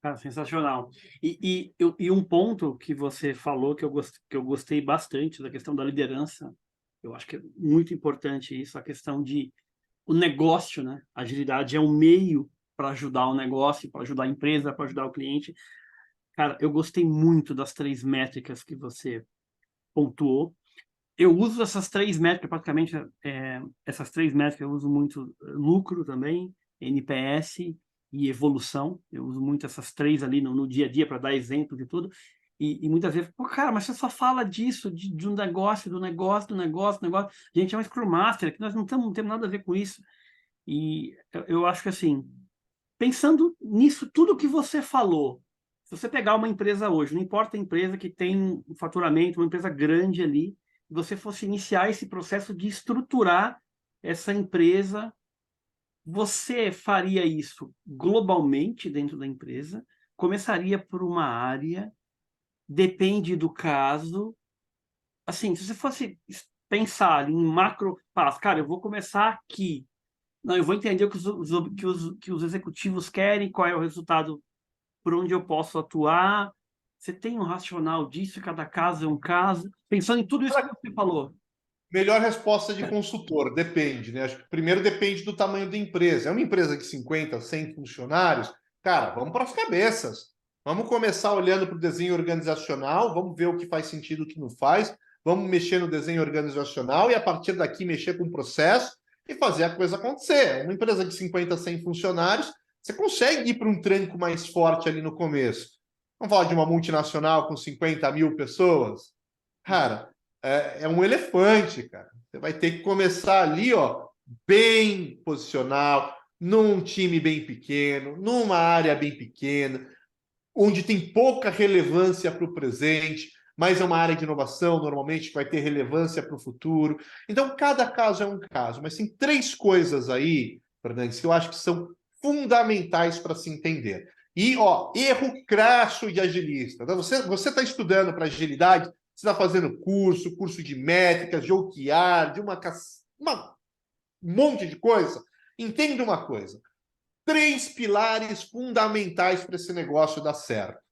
Cara, sensacional. E um ponto que você falou que eu gostei bastante da questão da liderança, eu acho que é muito importante isso, a questão de o negócio, né? A agilidade é um meio para ajudar o negócio, para ajudar a empresa, para ajudar o cliente. Cara, eu gostei muito das 3 métricas que você pontuou. Eu uso essas 3 métricas, praticamente, essas 3 métricas eu uso muito lucro também, NPS e evolução. Eu uso muito essas 3 ali no dia a dia para dar exemplo de tudo. E muitas vezes, pô, cara, mas você só fala disso, de um negócio, do negócio, do negócio, do negócio. A gente é um Scrum Master, aqui nós não temos nada a ver com isso. E eu acho que, assim, pensando nisso, tudo que você falou, se você pegar uma empresa hoje, não importa a empresa que tem um faturamento, uma empresa grande ali, e você fosse iniciar esse processo de estruturar essa empresa, você faria isso globalmente dentro da empresa, começaria por uma área, depende do caso. Assim, se você fosse pensar em macro passo, cara, eu vou começar aqui. Não, eu vou entender o que os executivos querem, qual é o resultado, por onde eu posso atuar. Você tem um racional disso, cada caso é um caso. Pensando em tudo isso que você falou. Melhor resposta de consultor, depende, né? Acho que primeiro depende do tamanho da empresa. É uma empresa de 50, 100 funcionários, cara, vamos para as cabeças. Vamos começar olhando para o desenho organizacional, vamos ver o que faz sentido, o que não faz, vamos mexer no desenho organizacional e a partir daqui mexer com o processo e fazer a coisa acontecer. Uma empresa de 50, 100 funcionários, você consegue ir para um tranco mais forte ali no começo. Vamos falar de uma multinacional com 50 mil pessoas? Cara, é um elefante, cara. Você vai ter que começar ali, ó, bem posicional, num time bem pequeno, numa área bem pequena, onde tem pouca relevância para o presente, mas é uma área de inovação, normalmente, que vai ter relevância para o futuro. Então, cada caso é um caso, mas tem 3 coisas aí, Fernandes, que eu acho que são fundamentais para se entender. E, ó, erro crasso de agilista. Então, você está estudando para agilidade, você está fazendo curso de métricas, de OKR, de um monte de coisa. Entenda uma coisa. 3 pilares fundamentais para esse negócio dar certo.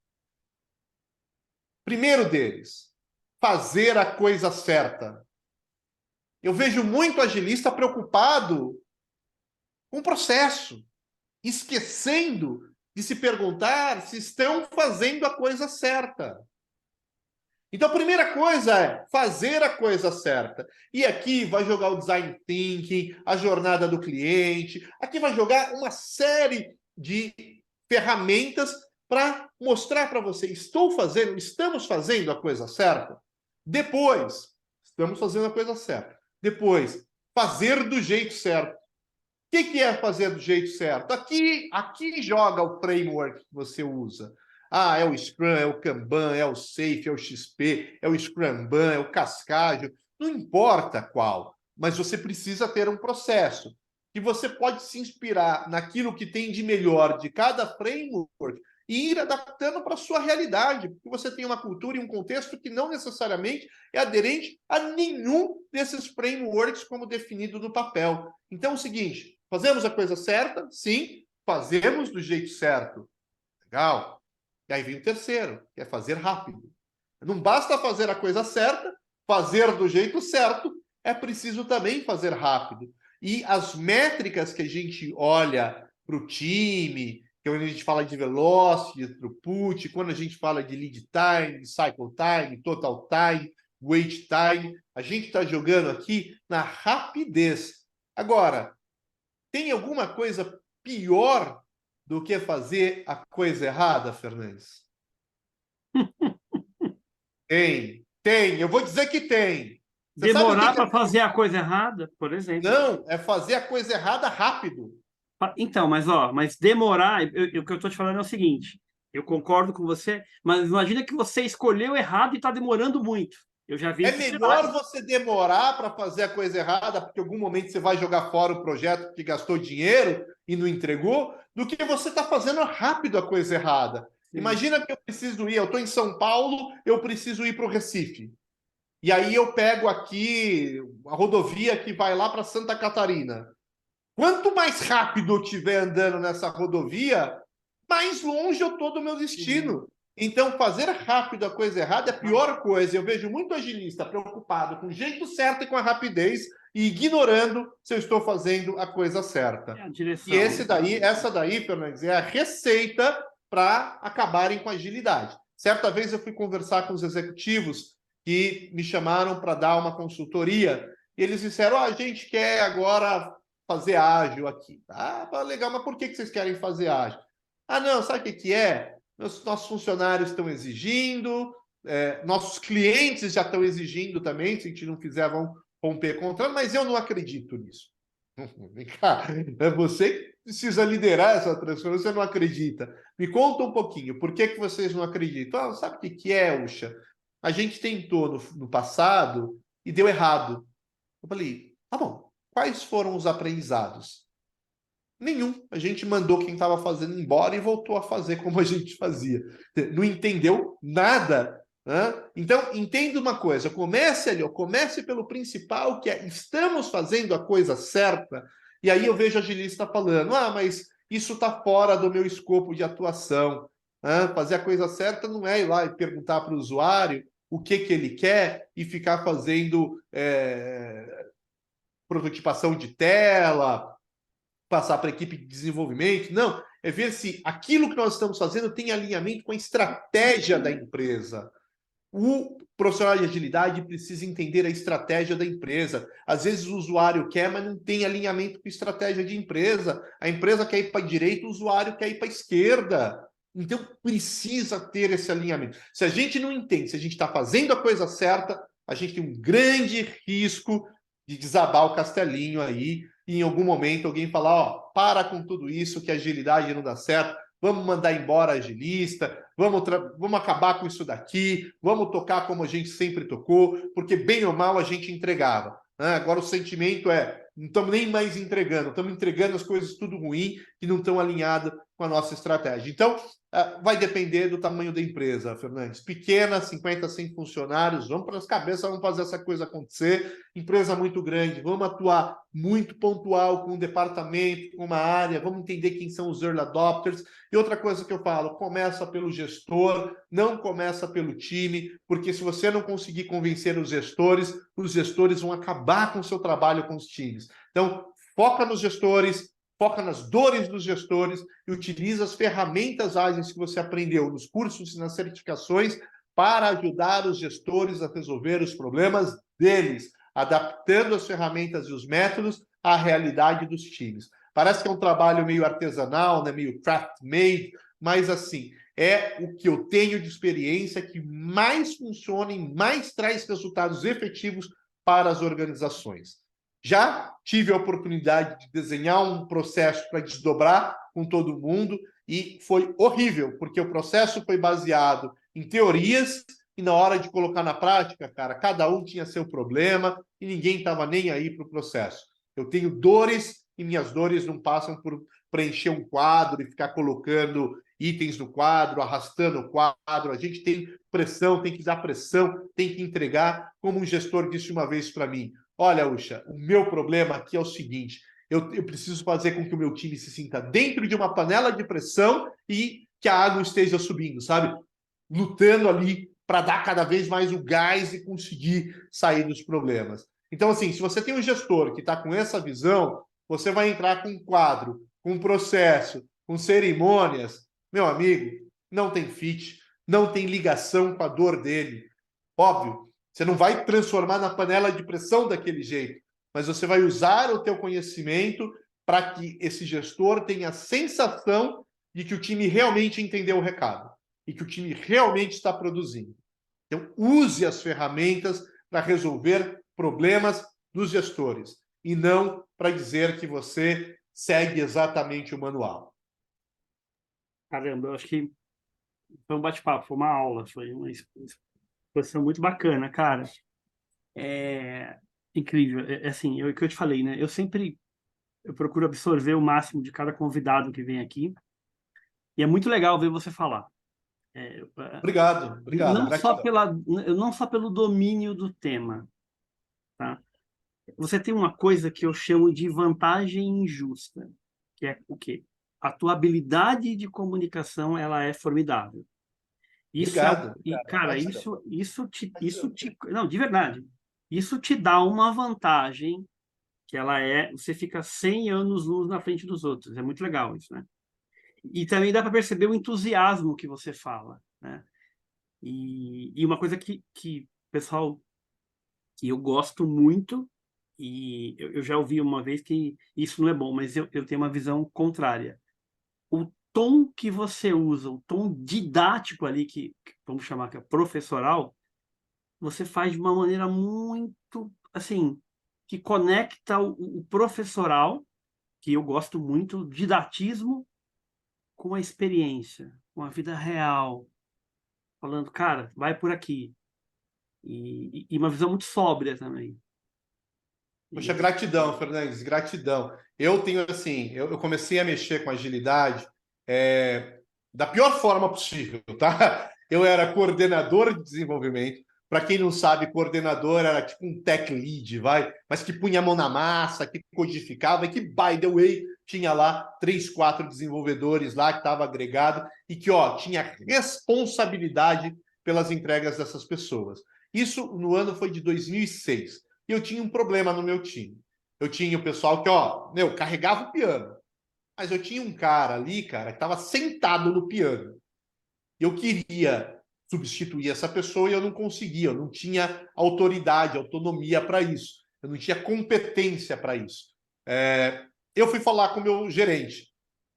Primeiro deles, fazer a coisa certa. Eu vejo muito agilista preocupado com o processo, esquecendo de se perguntar se estão fazendo a coisa certa. Então, a primeira coisa é fazer a coisa certa. E aqui vai jogar o design thinking, a jornada do cliente. Aqui vai jogar uma série de ferramentas para mostrar para você, estamos fazendo a coisa certa? Depois, estamos fazendo a coisa certa. Depois, fazer do jeito certo. O que é fazer do jeito certo? Aqui joga o framework que você usa. Ah, é o Scrum, é o Kanban, é o Safe, é o XP, é o Scrumban, é o Cascádio. Não importa qual, mas você precisa ter um processo que você pode se inspirar naquilo que tem de melhor de cada framework e ir adaptando para a sua realidade, porque você tem uma cultura e um contexto que não necessariamente é aderente a nenhum desses frameworks como definido no papel. Então é o seguinte, fazemos a coisa certa? Sim. Fazemos do jeito certo? Legal. E aí vem o terceiro, que é fazer rápido. Não basta fazer a coisa certa, fazer do jeito certo, é preciso também fazer rápido. E as métricas que a gente olha para o time, que quando a gente fala de velocity, throughput, quando a gente fala de lead time, cycle time, total time, wait time, a gente está jogando aqui na rapidez. Agora, tem alguma coisa pior do que fazer a coisa errada, Fernandes? Tem. Eu vou dizer que tem. Você sabe o Demorar que para fazer a coisa errada, por exemplo. Não, é fazer a coisa errada rápido. Então, mas demorar, o que eu estou te falando é o seguinte, eu concordo com você, mas imagina que você escolheu errado e está demorando muito. Eu já vi É isso melhor demais. você demorar para fazer a coisa errada, porque em algum momento você vai jogar fora o projeto que gastou dinheiro e não entregou, do que você está fazendo rápido a coisa errada. Sim. Imagina que eu preciso ir, eu estou em São Paulo, eu preciso ir para o Recife. E aí eu pego aqui a rodovia que vai lá para Santa Catarina. Quanto mais rápido eu estiver andando nessa rodovia, mais longe eu estou do meu destino. Então, fazer rápido a coisa errada é a pior coisa. Eu vejo muito agilista preocupado com o jeito certo e com a rapidez e ignorando se eu estou fazendo a coisa certa. É a E direção. essa daí, Fernandes, é a receita para acabarem com a agilidade. Certa vez eu fui conversar com os executivos que me chamaram para dar uma consultoria e eles disseram: a gente quer agora fazer ágil aqui. Ah, legal, mas por que vocês querem fazer ágil? Ah, não, sabe o que é? Nossos funcionários estão exigindo, nossos clientes já estão exigindo também, se a gente não fizer, vão romper contrato, mas eu não acredito nisso. Vem cá, é você que precisa liderar essa transformação, você não acredita. Me conta um pouquinho, por que vocês não acreditam? Ah, sabe o que é, Ucha? A gente tentou no passado e deu errado. Eu falei, tá bom, quais foram os aprendizados? Nenhum. A gente mandou quem estava fazendo embora e voltou a fazer como a gente fazia. Não entendeu nada. Né? Então, entenda uma coisa: comece ali, comece pelo principal, que é estamos fazendo a coisa certa. E aí eu vejo a agilista falando: ah, mas isso está fora do meu escopo de atuação. Fazer a coisa certa não é ir lá e perguntar para o usuário o que ele quer e ficar fazendo prototipação de tela, passar para a equipe de desenvolvimento. Não, é ver se aquilo que nós estamos fazendo tem alinhamento com a estratégia da empresa. O profissional de agilidade precisa entender a estratégia da empresa. Às vezes o usuário quer, mas não tem alinhamento com a estratégia de empresa. A empresa quer ir para a direita, o usuário quer ir para a esquerda. Então precisa ter esse alinhamento. Se a gente não entende, se a gente está fazendo a coisa certa, a gente tem um grande risco de desabar o castelinho aí e em algum momento alguém falar, ó, para com tudo isso, que a agilidade não dá certo, vamos mandar embora a agilista, vamos acabar com isso daqui, vamos tocar como a gente sempre tocou, porque bem ou mal a gente entregava. Né? Agora o sentimento é, não estamos nem mais entregando, estamos entregando as coisas tudo ruim que não estão alinhadas com a nossa estratégia. Então, vai depender do tamanho da empresa, Fernandes. Pequena, 50, 100 funcionários, vamos para as cabeças, vamos fazer essa coisa acontecer. Empresa muito grande, vamos atuar muito pontual com um departamento, com uma área, vamos entender quem são os early adopters. E outra coisa que eu falo, começa pelo gestor, não começa pelo time, porque se você não conseguir convencer os gestores vão acabar com o seu trabalho com os times. Então, foca nos gestores, foca nas dores dos gestores e utiliza as ferramentas ágeis que você aprendeu nos cursos e nas certificações para ajudar os gestores a resolver os problemas deles, adaptando as ferramentas e os métodos à realidade dos times. Parece que é um trabalho meio artesanal, né? Meio craft-made, mas assim, é o que eu tenho de experiência que mais funciona e mais traz resultados efetivos para as organizações. Já tive a oportunidade de desenhar um processo para desdobrar com todo mundo e foi horrível, porque o processo foi baseado em teorias e na hora de colocar na prática, cara, cada um tinha seu problema e ninguém estava nem aí para o processo. Eu tenho dores e minhas dores não passam por preencher um quadro e ficar colocando itens no quadro, arrastando o quadro. A gente tem pressão, tem que dar pressão, tem que entregar. Como um gestor disse uma vez para mim, olha, Ucha, o meu problema aqui é o seguinte, eu preciso fazer com que o meu time se sinta dentro de uma panela de pressão e que a água esteja subindo, sabe? Lutando ali para dar cada vez mais o gás e conseguir sair dos problemas. Então, assim, se você tem um gestor que está com essa visão, você vai entrar com um quadro, com um processo, com cerimônias. Meu amigo, não tem fit, não tem ligação com a dor dele. Óbvio, você não vai transformar na panela de pressão daquele jeito, mas você vai usar o teu conhecimento para que esse gestor tenha a sensação de que o time realmente entendeu o recado e que o time realmente está produzindo. Então, use as ferramentas para resolver problemas dos gestores, e não para dizer que você segue exatamente o manual. Caramba, eu acho que foi um bate-papo, foi uma aula, foi uma exposição muito bacana, cara. É incrível. Assim, o que eu te falei, né? Eu procuro absorver o máximo de cada convidado que vem aqui. E é muito legal ver você falar. É, Obrigado, obrigado, gratidão. não só pelo domínio do tema, tá? Você tem uma coisa que eu chamo de vantagem injusta, que é o quê? A tua habilidade de comunicação, ela é formidável. Isso é, Obrigado, e, obrigado, cara, gratidão. não, de verdade, isso te dá uma vantagem que você fica 100 anos luz na frente dos outros. É muito legal isso, né? E também dá para perceber o entusiasmo que você fala, né? E uma coisa pessoal, que eu gosto muito, e eu já ouvi uma vez que isso não é bom, mas eu tenho uma visão contrária. O tom que você usa, o tom didático ali, vamos chamar que é professoral, você faz de uma maneira muito, assim, que conecta o professoral, que eu gosto muito, didatismo, com a experiência, com a vida real, falando, cara, vai por aqui. E uma visão muito sóbria também. Poxa, E, gratidão, Fernandes, gratidão. Eu tenho assim, eu comecei a mexer com agilidade da pior forma possível, tá? Eu era coordenador de desenvolvimento. Para quem não sabe, coordenador era tipo um tech lead, vai, mas que punha a mão na massa, que codificava e que, by the way, tinha lá 3, 4 desenvolvedores lá que estava agregado e que, ó, tinha responsabilidade pelas entregas dessas pessoas. Isso no ano foi de 2006. E eu tinha um problema no meu time. Eu tinha o pessoal que, ó, carregava o piano. Mas eu tinha um cara ali, cara, que estava sentado no piano. Eu queria substituir essa pessoa e eu não conseguia. Eu não tinha autoridade, autonomia para isso. Eu não tinha competência para isso. Eu fui falar com o meu gerente.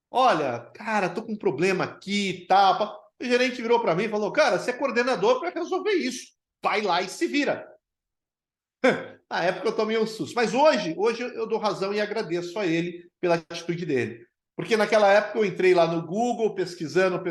Olha, cara, tô com um problema aqui, tá? O gerente virou para mim e falou, cara, você é coordenador para resolver isso. Vai lá e se vira. Na época eu tomei um susto. Mas hoje eu dou razão e agradeço a ele pela atitude dele. Porque naquela época eu entrei lá no Google, pesquisando,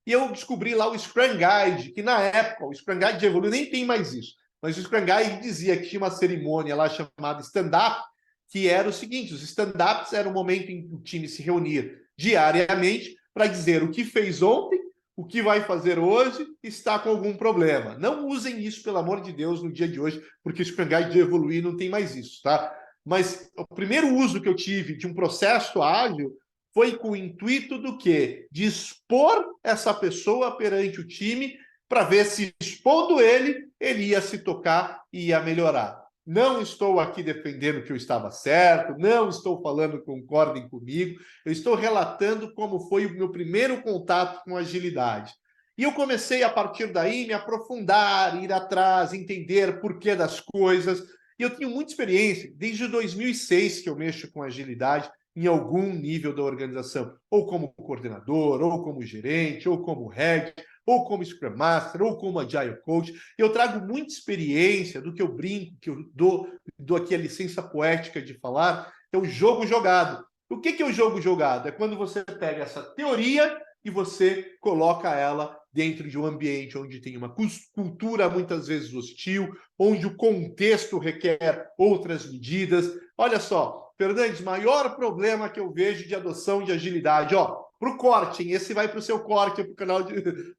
e eu descobri lá o Scrum Guide, que na época, o Scrum Guide de Evolui nem tem mais isso, mas o Scrum Guide dizia que tinha uma cerimônia lá chamada stand-up, que era o seguinte, os stand-ups era o momento em que o time se reunia diariamente para dizer o que fez ontem, o que vai fazer hoje, está com algum problema. Não usem isso, pelo amor de Deus, no dia de hoje, porque o Scrum Guide de Evoluir não tem mais isso, tá? Mas o primeiro uso que eu tive de um processo ágil foi com o intuito do quê? De expor essa pessoa perante o time para ver se, expondo ele ia se tocar e ia melhorar. Não estou aqui defendendo que eu estava certo, não estou falando que concordem comigo, eu estou relatando como foi o meu primeiro contato com agilidade. E eu comecei, a partir daí, me aprofundar, ir atrás, entender porquê das coisas. E eu tenho muita experiência, desde 2006 que eu mexo com agilidade, em algum nível da organização, ou como coordenador, ou como gerente, ou como head, ou como Scrum Master, ou como Agile Coach. Eu trago muita experiência do que eu brinco, que eu dou aqui a licença poética de falar, é o jogo jogado. O que é o jogo jogado? É quando você pega essa teoria e você coloca ela dentro de um ambiente onde tem uma cultura muitas vezes hostil, onde o contexto requer outras medidas. Olha só, Fernandes, maior problema que eu vejo de adoção de agilidade, ó, para o corte, hein? Esse vai para o seu corte, para o canal do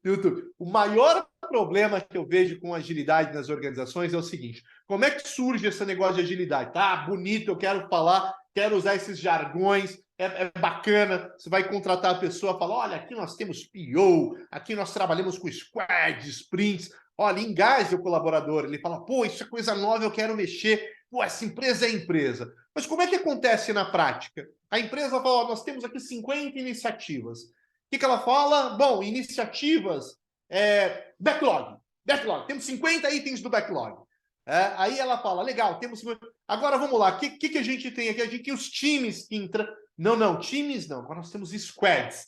YouTube. O maior problema que eu vejo com agilidade nas organizações é o seguinte: como é que surge esse negócio de agilidade? Tá bonito, eu quero falar, quero usar esses jargões, é bacana, você vai contratar a pessoa, fala, olha, aqui nós temos PO, aqui nós trabalhamos com squad, sprints, olha, engaje o colaborador, ele fala, pô, isso é coisa nova, eu quero mexer, pô, essa empresa é empresa. Mas como é que acontece na prática? A empresa fala, ó, nós temos aqui 50 iniciativas. O que ela fala? Bom, iniciativas, backlog, temos 50 itens do backlog. Aí ela fala, legal, temos... Agora vamos lá, o que a gente tem aqui? A gente tem os times que entram. Não, times não, agora nós temos squads.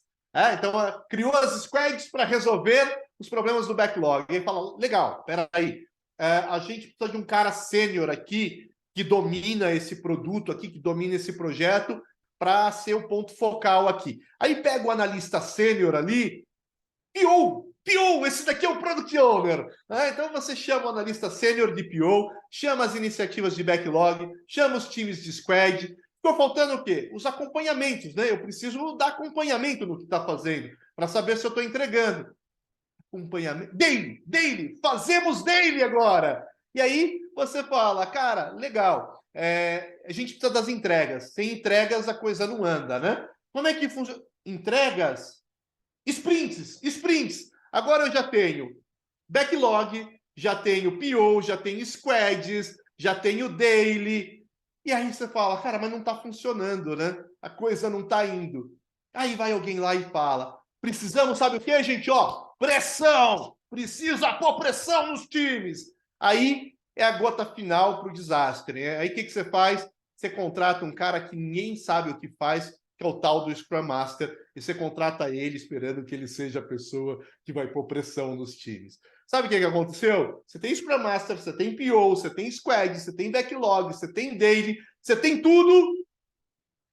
Então, criou as squads para resolver os problemas do backlog. E aí fala, legal, peraí, a gente precisa de um cara sênior aqui que domina esse produto aqui, que domina esse projeto, para ser o ponto focal aqui. Aí pega o analista sênior ali, PO, esse daqui é o Product Owner. Então você chama o analista sênior de PO, chama as iniciativas de backlog, chama os times de squad. Ficou faltando o quê? Os acompanhamentos, né? Eu preciso dar acompanhamento no que está fazendo, para saber se eu estou entregando. Acompanhamento. Daily, fazemos daily agora. E aí você fala, cara, legal, a gente precisa das entregas. Sem entregas a coisa não anda, né? Como é que funciona? Entregas, sprints. Agora eu já tenho backlog, já tenho PO, já tenho squads, já tenho daily. E aí você fala, cara, mas não está funcionando, né? A coisa não está indo. Aí vai alguém lá e fala, precisamos, sabe o que, gente? Ó, pressão! Precisa pôr pressão nos times. Aí é a gota final para o desastre. Né? Aí o que você faz? Você contrata um cara que ninguém sabe o que faz, que é o tal do Scrum Master, e você contrata ele esperando que ele seja a pessoa que vai pôr pressão nos times. Sabe o que aconteceu? Você tem Scrum Master, você tem PO, você tem Squad, você tem Backlog, você tem Daily, você tem tudo,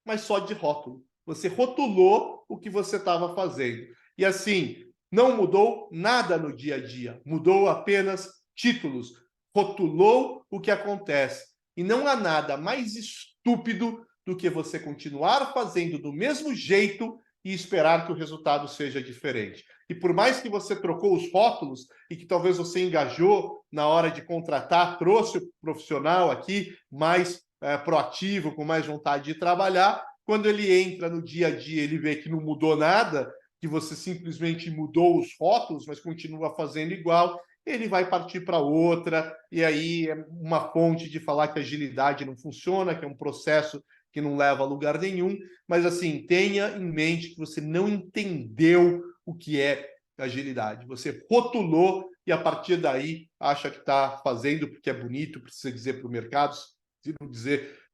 mas só de rótulo. Você rotulou o que você estava fazendo. E assim, não mudou nada no dia a dia, mudou apenas títulos. Rotulou o que acontece. E não há nada mais estúpido do que você continuar fazendo do mesmo jeito e esperar que o resultado seja diferente. E por mais que você trocou os rótulos e que talvez você engajou na hora de contratar, trouxe o profissional aqui mais proativo, com mais vontade de trabalhar, quando ele entra no dia a dia, ele vê que não mudou nada, que você simplesmente mudou os rótulos, mas continua fazendo igual, ele vai partir para outra, e aí é uma fonte de falar que a agilidade não funciona, que é um processo que não leva a lugar nenhum, mas assim, tenha em mente que você não entendeu o que é agilidade. Você rotulou e a partir daí acha que está fazendo porque é bonito, precisa dizer para o mercado,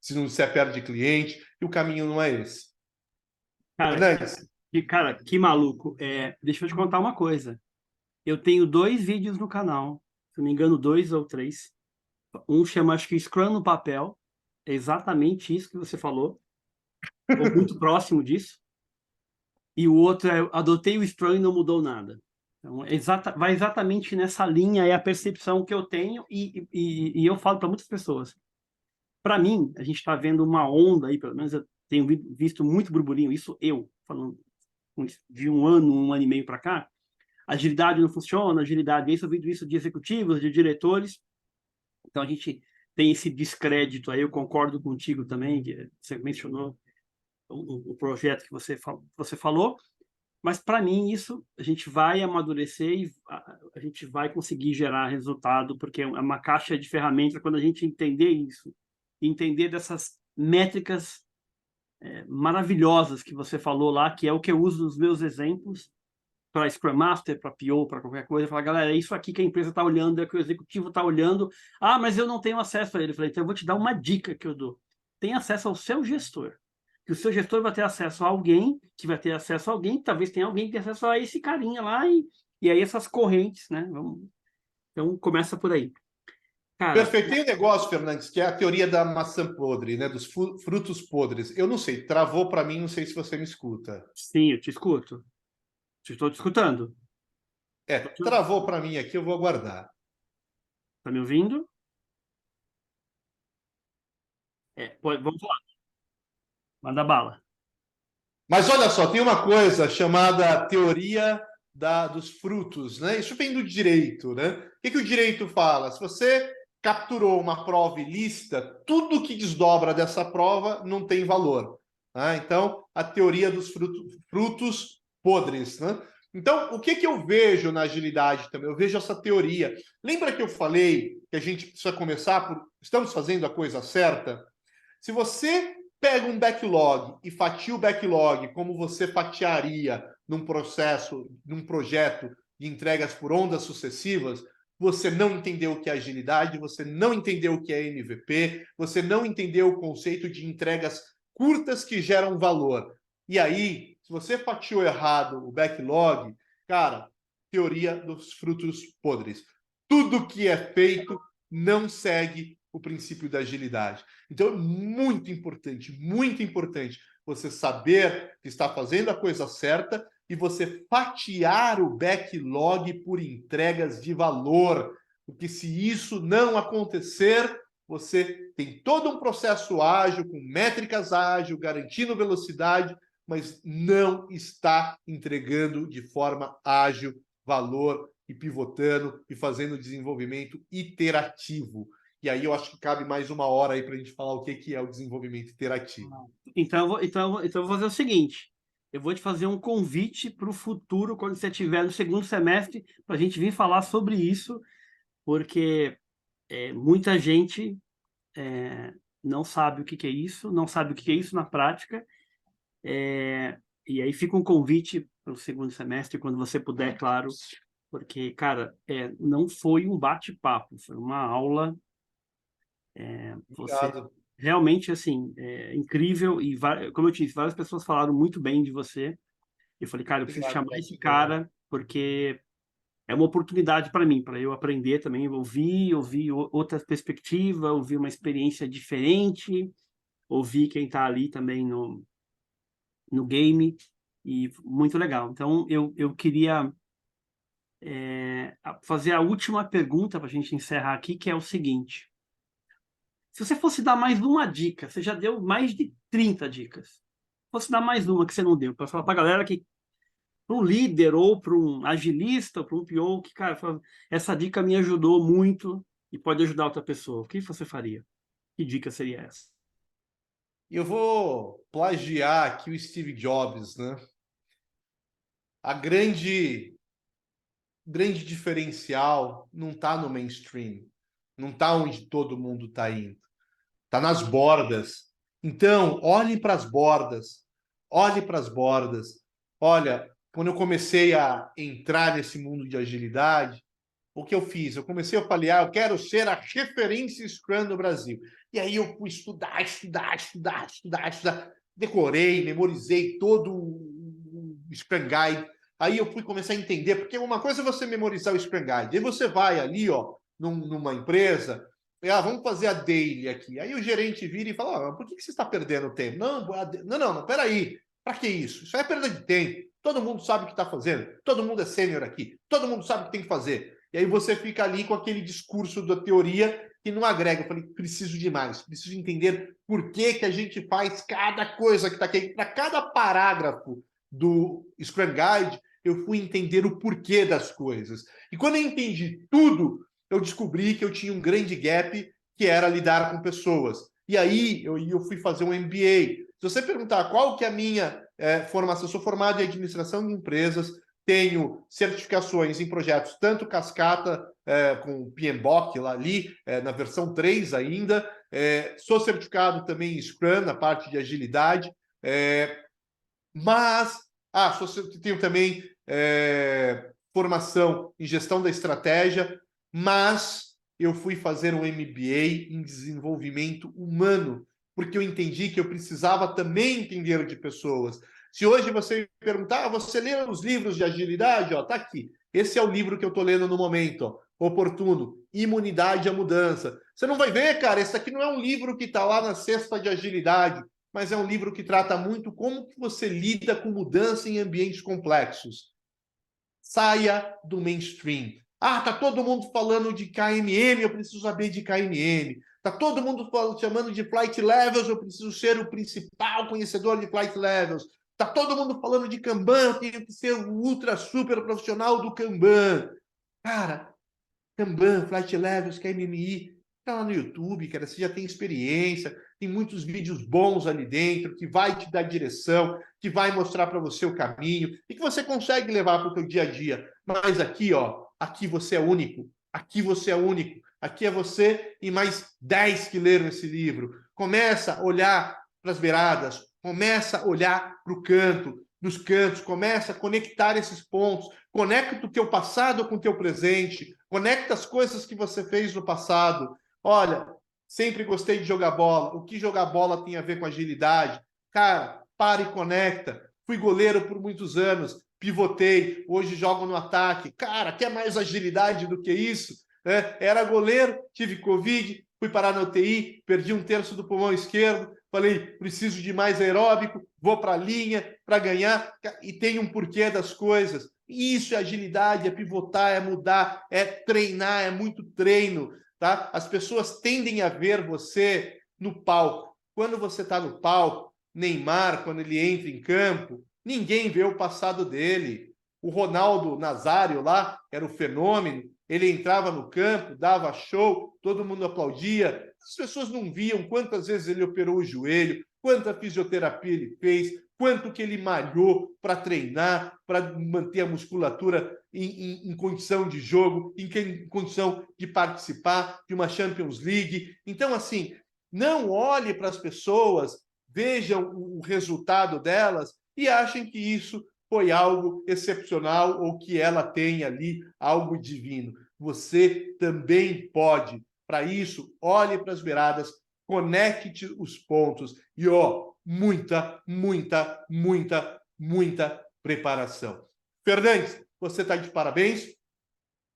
se não disser perde cliente, e o caminho não é esse. Fernandes. Cara, que maluco. Deixa eu te contar uma coisa. Eu tenho 2 vídeos no canal, se não me engano, 2 ou 3. Um chama, acho que Scrum no Papel. É exatamente isso que você falou. Ou muito próximo disso. E o outro é Adotei o Scrum e não mudou nada. Então, vai exatamente nessa linha, é a percepção que eu tenho e eu falo para muitas pessoas. Para mim, a gente está vendo uma onda aí, pelo menos eu tenho visto muito burburinho, isso eu, falando de um ano e meio para cá, agilidade não funciona, agilidade, isso eu ouvido isso de executivos, de diretores, então a gente tem esse descrédito aí, eu concordo contigo também, que você mencionou o projeto que você falou, mas para mim isso a gente vai amadurecer e a gente vai conseguir gerar resultado, porque é uma caixa de ferramentas quando a gente entender isso, entender dessas métricas maravilhosas que você falou lá, que é o que eu uso nos meus exemplos, para Scrum Master, para PO, para qualquer coisa, falar, galera, é isso aqui que a empresa está olhando, é que o executivo está olhando. Ah, mas eu não tenho acesso a ele. Eu falei, então eu vou te dar uma dica que eu dou. Tem acesso ao seu gestor. Que o seu gestor vai ter acesso a alguém, que vai ter acesso a alguém, talvez tenha alguém que tenha acesso a esse carinha lá, e aí essas correntes, né? Então começa por aí. Cara, Perfeito. Tem um negócio, Fernandes, que é a teoria da maçã podre, né? Dos frutos podres. Eu não sei, travou para mim, não sei se você me escuta. sim, eu te escuto. Estou te escutando. Travou para mim aqui, eu vou aguardar. Tá me ouvindo? Vamos lá. Manda bala. Mas olha só, tem uma coisa chamada teoria dos frutos, né? Isso vem do direito, né? O que o direito fala? Se você capturou uma prova ilícita, tudo que desdobra dessa prova não tem valor. Tá? Então, a teoria dos frutos podres, né? Então, o que eu vejo na agilidade também? Eu vejo essa teoria. Lembra que eu falei que a gente precisa começar por... Estamos fazendo a coisa certa? Se você pega um backlog e fatia o backlog como você fatiaria num processo, num projeto de entregas por ondas sucessivas, você não entendeu o que é agilidade, você não entendeu o que é MVP, você não entendeu o conceito de entregas curtas que geram valor. E aí, se você fatiou errado o backlog, cara, teoria dos frutos podres. tudo que é feito não segue o princípio da agilidade. Então, é muito importante você saber que está fazendo a coisa certa e você fatiar o backlog por entregas de valor. Porque se isso não acontecer, você tem todo um processo ágil, com métricas ágil, garantindo velocidade, mas não está entregando de forma ágil valor e pivotando e fazendo desenvolvimento iterativo. E aí eu acho que cabe mais uma hora aí para a gente falar o que é o desenvolvimento iterativo. Então eu vou fazer o seguinte: eu vou te fazer um convite para o futuro, quando você estiver no segundo semestre, para a gente vir falar sobre isso, porque muita gente não sabe o que é isso, não sabe o que é isso na prática. E aí fica um convite para o segundo semestre, quando você puder, claro, porque, cara, não foi um bate-papo, foi uma aula. Você Obrigado. realmente, assim, incrível, e como eu te disse, várias pessoas falaram muito bem de você. Eu falei, cara, eu preciso Obrigado, chamar esse Pedro. cara, porque é uma oportunidade para mim, para eu aprender também, ouvir outra perspectiva, ouvir uma experiência diferente, ouvir quem está ali também no game, e muito legal. Então, eu queria fazer a última pergunta para a gente encerrar aqui, que é o seguinte: se você fosse dar mais uma dica, você já deu mais de 30 dicas, fosse dar mais uma que você não deu, para falar para a galera que, para um líder ou para um agilista, ou para um PO, que, cara, essa dica me ajudou muito e pode ajudar outra pessoa, o que você faria? Que dica seria essa? Eu vou plagiar aqui o Steve Jobs, né? A grande diferencial não está no mainstream, não está onde todo mundo está indo, está nas bordas. Então, olhe para as bordas, olhe para as bordas. Olha, quando eu comecei a entrar nesse mundo de agilidade, o que eu fiz? Eu comecei a falhar, eu quero ser a referência Scrum no Brasil. E aí eu fui estudar. Decorei, memorizei todo o Scrum Guide. Aí eu fui começar a entender, porque uma coisa é você memorizar o Scrum Guide, aí você vai ali, ó, numa empresa, vamos fazer a daily aqui. Aí o gerente vira e fala, por que você está perdendo tempo? Não, peraí, para que isso? Isso é perda de tempo. Todo mundo sabe o que está fazendo, todo mundo é sênior aqui, todo mundo sabe o que tem que fazer. E aí você fica ali com aquele discurso da teoria que não agrega. Eu falei, preciso de mais, preciso entender por que a gente faz cada coisa que está aqui. Para cada parágrafo do Scrum Guide, eu fui entender o porquê das coisas. E quando eu entendi tudo, eu descobri que eu tinha um grande gap, que era lidar com pessoas. E aí eu fui fazer um MBA. Se você perguntar qual que é a minha formação, eu sou formado em administração de empresas, tenho certificações em projetos, tanto cascata, com PMBOK lá ali, na versão 3 ainda, sou certificado também em Scrum, na parte de agilidade, mas tenho também formação em gestão da estratégia, mas eu fui fazer um MBA em desenvolvimento humano, porque eu entendi que eu precisava também entender de pessoas. Se hoje você me perguntar, você lê os livros de agilidade? Ó, tá aqui. Esse é o livro que eu estou lendo no momento, ó, Oportuno, Imunidade à Mudança. Você não vai ver, cara, esse aqui não é um livro que está lá na cesta de agilidade, mas é um livro que trata muito como que você lida com mudança em ambientes complexos. Saia do mainstream. Tá todo mundo falando de KMM, eu preciso saber de KMM. Tá todo mundo chamando de flight levels, eu preciso ser o principal conhecedor de flight levels. Tá todo mundo falando de Kanban, eu tenho que ser o ultra super profissional do Kanban. Cara, Kanban, Flight Levels, KMMI, tá lá no YouTube, cara, você já tem experiência, tem muitos vídeos bons ali dentro, que vai te dar direção, que vai mostrar para você o caminho, e que você consegue levar para o teu dia a dia. Mas aqui, ó, aqui você é único, aqui você é único, aqui é você e mais 10 que leram esse livro. Começa a olhar para as beiradas, começa a olhar para o canto, nos cantos, começa a conectar esses pontos, conecta o teu passado com o teu presente, conecta as coisas que você fez no passado. Olha, sempre gostei de jogar bola. O que jogar bola tem a ver com agilidade? Cara, para e conecta. Fui goleiro por muitos anos, pivotei, hoje jogo no ataque. Cara, quer mais agilidade do que isso? né? Era goleiro, tive Covid, fui parar na UTI, perdi 1/3 do pulmão esquerdo, falei, preciso de mais aeróbico, vou para a linha para ganhar, e tem um porquê das coisas. Isso é agilidade, é pivotar, é mudar, é treinar, é muito treino, tá? As pessoas tendem a ver você no palco. Quando você está no palco, Neymar, quando ele entra em campo, ninguém vê o passado dele. O Ronaldo Nazário lá era o fenômeno, ele entrava no campo, dava show, todo mundo aplaudia. As pessoas não viam quantas vezes ele operou o joelho, quanta fisioterapia ele fez, quanto que ele malhou para treinar, para manter a musculatura em condição de jogo, em condição de participar de uma Champions League. Então, assim, não olhe para as pessoas, vejam o resultado delas e achem que isso foi algo excepcional ou que ela tem ali algo divino. Você também pode. Para isso, olhe para as beiradas, conecte os pontos e, muita preparação. Fernandes, você está de parabéns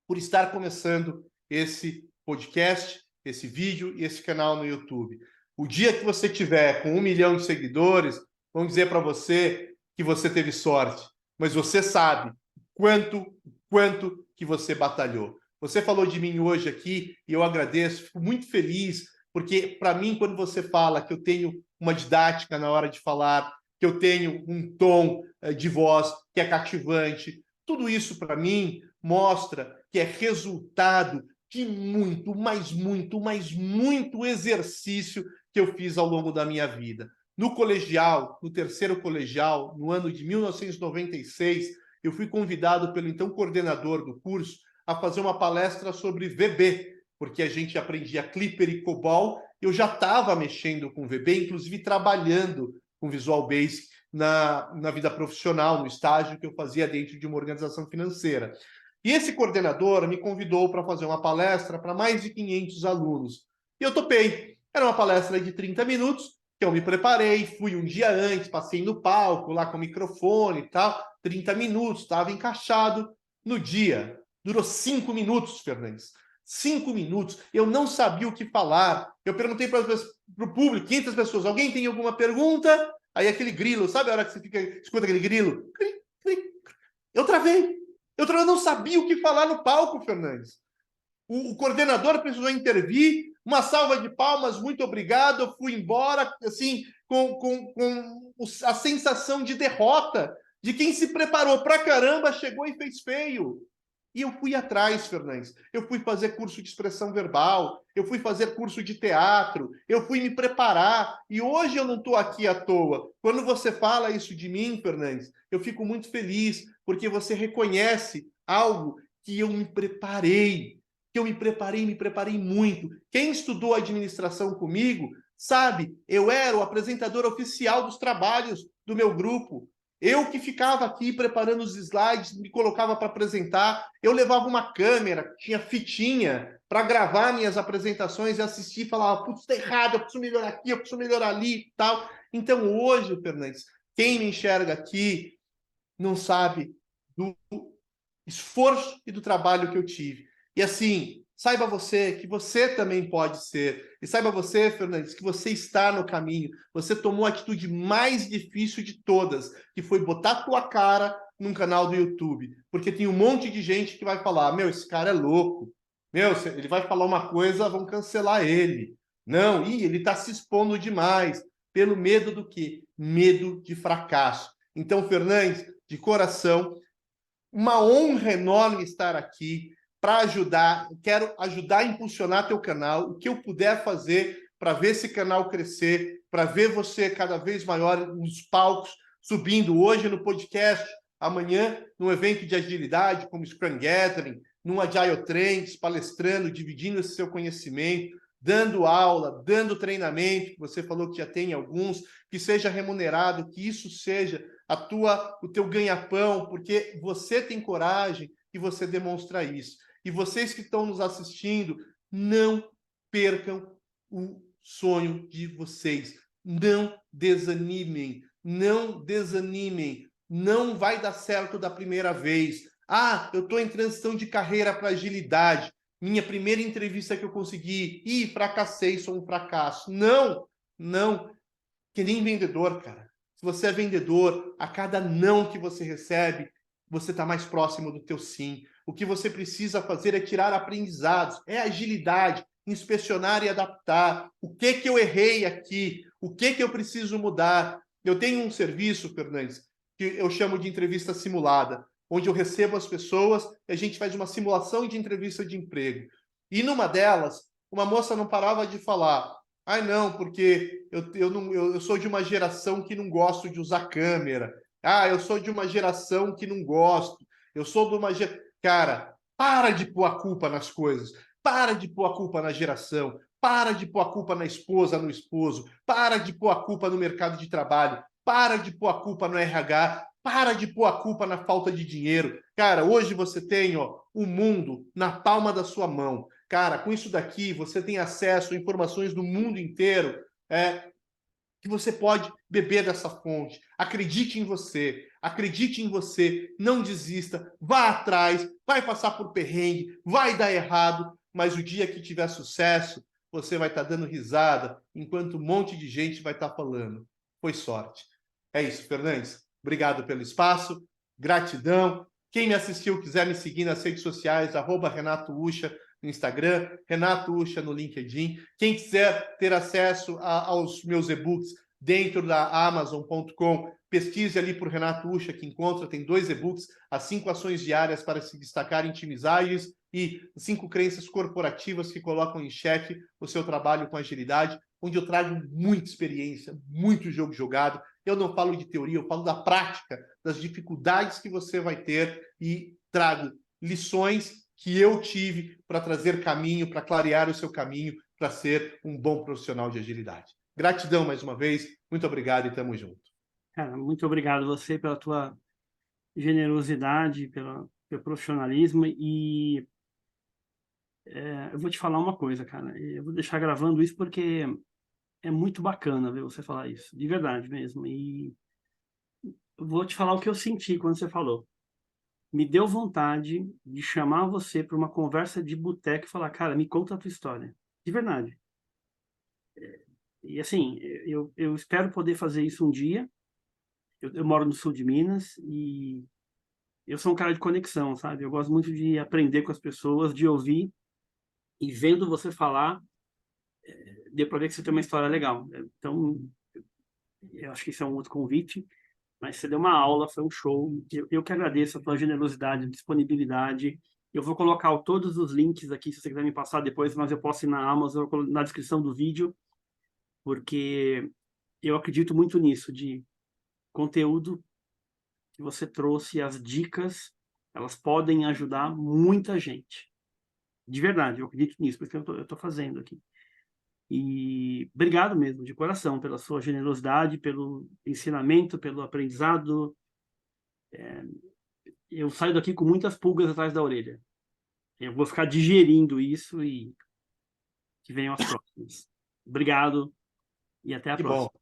por estar começando esse podcast, esse vídeo e esse canal no YouTube. O dia que você tiver com 1 milhão de seguidores, vão dizer para você que você teve sorte, mas você sabe quanto que você batalhou. Você falou de mim hoje aqui e eu agradeço, fico muito feliz, porque para mim, quando você fala que eu tenho uma didática na hora de falar, que eu tenho um tom de voz que é cativante, tudo isso para mim mostra que é resultado de muito exercício que eu fiz ao longo da minha vida. No colegial, no terceiro colegial, no ano de 1996, eu fui convidado pelo então coordenador do curso a fazer uma palestra sobre VB, porque a gente aprendia Clipper e COBOL. Eu já estava mexendo com VB, inclusive trabalhando com Visual Basic na vida profissional, no estágio que eu fazia dentro de uma organização financeira. E esse coordenador me convidou para fazer uma palestra para mais de 500 alunos. E eu topei. Era uma palestra de 30 minutos, que eu me preparei, fui um dia antes, passei no palco, lá com o microfone e tal, 30 minutos, estava encaixado no dia. Durou 5 minutos, Fernandes. 5 minutos. Eu não sabia o que falar. Eu perguntei para o público, 500 pessoas, alguém tem alguma pergunta? Aí aquele grilo, sabe a hora que você escuta aquele grilo? Eu travei. Eu não sabia o que falar no palco, Fernandes. O coordenador precisou intervir, uma salva de palmas, muito obrigado, eu fui embora, assim, com a sensação de derrota, de quem se preparou pra caramba, chegou e fez feio. E eu fui atrás, Fernandes. Eu fui fazer curso de expressão verbal, eu fui fazer curso de teatro, eu fui me preparar. E hoje eu não estou aqui à toa. Quando você fala isso de mim, Fernandes, eu fico muito feliz, porque você reconhece algo que eu me preparei. Que eu me preparei muito. Quem estudou administração comigo sabe, eu era o apresentador oficial dos trabalhos do meu grupo. Eu que ficava aqui preparando os slides, me colocava para apresentar. Eu levava uma câmera, tinha fitinha para gravar minhas apresentações e assistir e falava, putz, está errado, eu preciso melhorar aqui, eu preciso melhorar ali e tal. Então, hoje, Fernandes, quem me enxerga aqui não sabe do esforço e do trabalho que eu tive. E assim, saiba você que você também pode ser. E saiba você, Fernandes, que você está no caminho. Você tomou a atitude mais difícil de todas, que foi botar a tua cara num canal do YouTube. Porque tem um monte de gente que vai falar, meu, esse cara é louco. Meu, ele vai falar uma coisa, vão cancelar ele. Não, ele está se expondo demais. Pelo medo do quê? Medo de fracasso. Então, Fernandes, de coração, uma honra enorme estar aqui para ajudar. Quero ajudar a impulsionar teu canal, o que eu puder fazer para ver esse canal crescer, para ver você cada vez maior nos palcos, subindo hoje no podcast, amanhã num evento de agilidade como Scrum Gathering, num Agile Trends, palestrando, dividindo esse seu conhecimento, dando aula, dando treinamento, que você falou que já tem alguns, que seja remunerado, que isso seja o teu ganha-pão, porque você tem coragem e você demonstra isso. E vocês que estão nos assistindo, não percam o sonho de vocês. Não desanimem. Não desanimem. Não vai dar certo da primeira vez. Ah, eu estou em transição de carreira para agilidade. minha primeira entrevista que eu consegui, fracassei, sou um fracasso. Não, não. Que nem vendedor, cara. Se você é vendedor, a cada não que você recebe, você está mais próximo do teu sim. O que você precisa fazer é tirar aprendizados, é agilidade, inspecionar e adaptar. O que eu errei aqui? O que eu preciso mudar? Eu tenho um serviço, Fernandes, que eu chamo de entrevista simulada, onde eu recebo as pessoas e a gente faz uma simulação de entrevista de emprego. E numa delas, uma moça não parava de falar: ai, não, porque eu sou de uma geração que não gosto de usar câmera. Ah, eu sou de uma geração que não gosto. Eu sou de uma... Cara, para de pôr a culpa nas coisas. Para de pôr a culpa na geração. Para de pôr a culpa na esposa, no esposo. Para de pôr a culpa no mercado de trabalho. Para de pôr a culpa no RH. Para de pôr a culpa na falta de dinheiro. Cara, hoje você tem o mundo na palma da sua mão. Cara, com isso daqui, você tem acesso a informações do mundo inteiro, que você pode beber dessa fonte. Acredite em você, não desista, vá atrás, vai passar por perrengue, vai dar errado, mas o dia que tiver sucesso, você vai estar dando risada, enquanto um monte de gente vai estar falando. Foi sorte. É isso, Fernandes. Obrigado pelo espaço, gratidão. Quem me assistiu, quiser me seguir nas redes sociais, @Renato Ucha, no Instagram, Renato Ucha no LinkedIn. Quem quiser ter acesso aos meus e-books dentro da Amazon.com, pesquise ali por Renato Ucha, que encontra, tem 2 e-books, as 5 ações diárias para se destacar em times ágeis e 5 crenças corporativas que colocam em xeque o seu trabalho com agilidade, onde eu trago muita experiência, muito jogo jogado. Eu não falo de teoria, eu falo da prática, das dificuldades que você vai ter e trago lições que eu tive para trazer caminho, para clarear o seu caminho, para ser um bom profissional de agilidade. Gratidão mais uma vez, muito obrigado e tamo junto. Cara, muito obrigado você pela tua generosidade, pelo profissionalismo e eu vou te falar uma coisa, cara. Eu vou deixar gravando isso porque é muito bacana ver você falar isso, de verdade mesmo. E eu vou te falar o que eu senti quando você falou. Me deu vontade de chamar você para uma conversa de boteco e falar, cara, me conta a tua história. De verdade. E assim, eu espero poder fazer isso um dia. Eu moro no sul de Minas e eu sou um cara de conexão, sabe? Eu gosto muito de aprender com as pessoas, de ouvir e vendo você falar, deu para ver que você tem uma história legal. Então, eu acho que isso é um outro convite, mas você deu uma aula, foi um show. Eu que agradeço a tua generosidade, disponibilidade. Eu vou colocar todos os links aqui, se você quiser me passar depois, mas eu posso ir na Amazon, na descrição do vídeo, porque eu acredito muito nisso, de conteúdo que você trouxe, as dicas, elas podem ajudar muita gente. De verdade, eu acredito nisso, porque eu estou fazendo aqui. E obrigado mesmo, de coração, pela sua generosidade, pelo ensinamento, pelo aprendizado. Eu saio daqui com muitas pulgas atrás da orelha. Eu vou ficar digerindo isso e que venham as próximas. Obrigado e até a Que próxima. bom.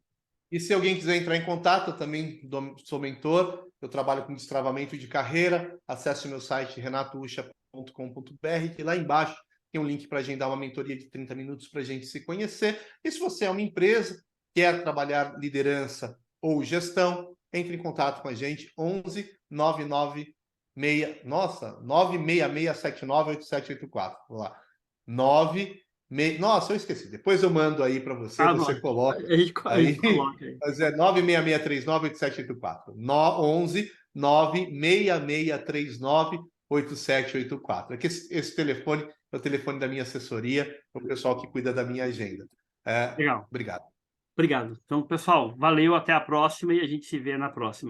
E se alguém quiser entrar em contato, eu também sou mentor, eu trabalho com destravamento de carreira, acesse o meu site renatoucha.com.br, que lá embaixo tem um link para agendar uma mentoria de 30 minutos para a gente se conhecer. E se você é uma empresa, quer trabalhar liderança ou gestão, entre em contato com a gente, 11 996, 966798784. Vamos lá. Nossa, eu esqueci. Depois eu mando aí para você, Tá você bom. coloca A gente aí. coloca aí. Mas é 966398784. 11 966398784. É que esse telefone é o telefone da minha assessoria, é o pessoal que cuida da minha agenda. Legal. Obrigado. Obrigado. Então, pessoal, valeu, até a próxima e a gente se vê na próxima.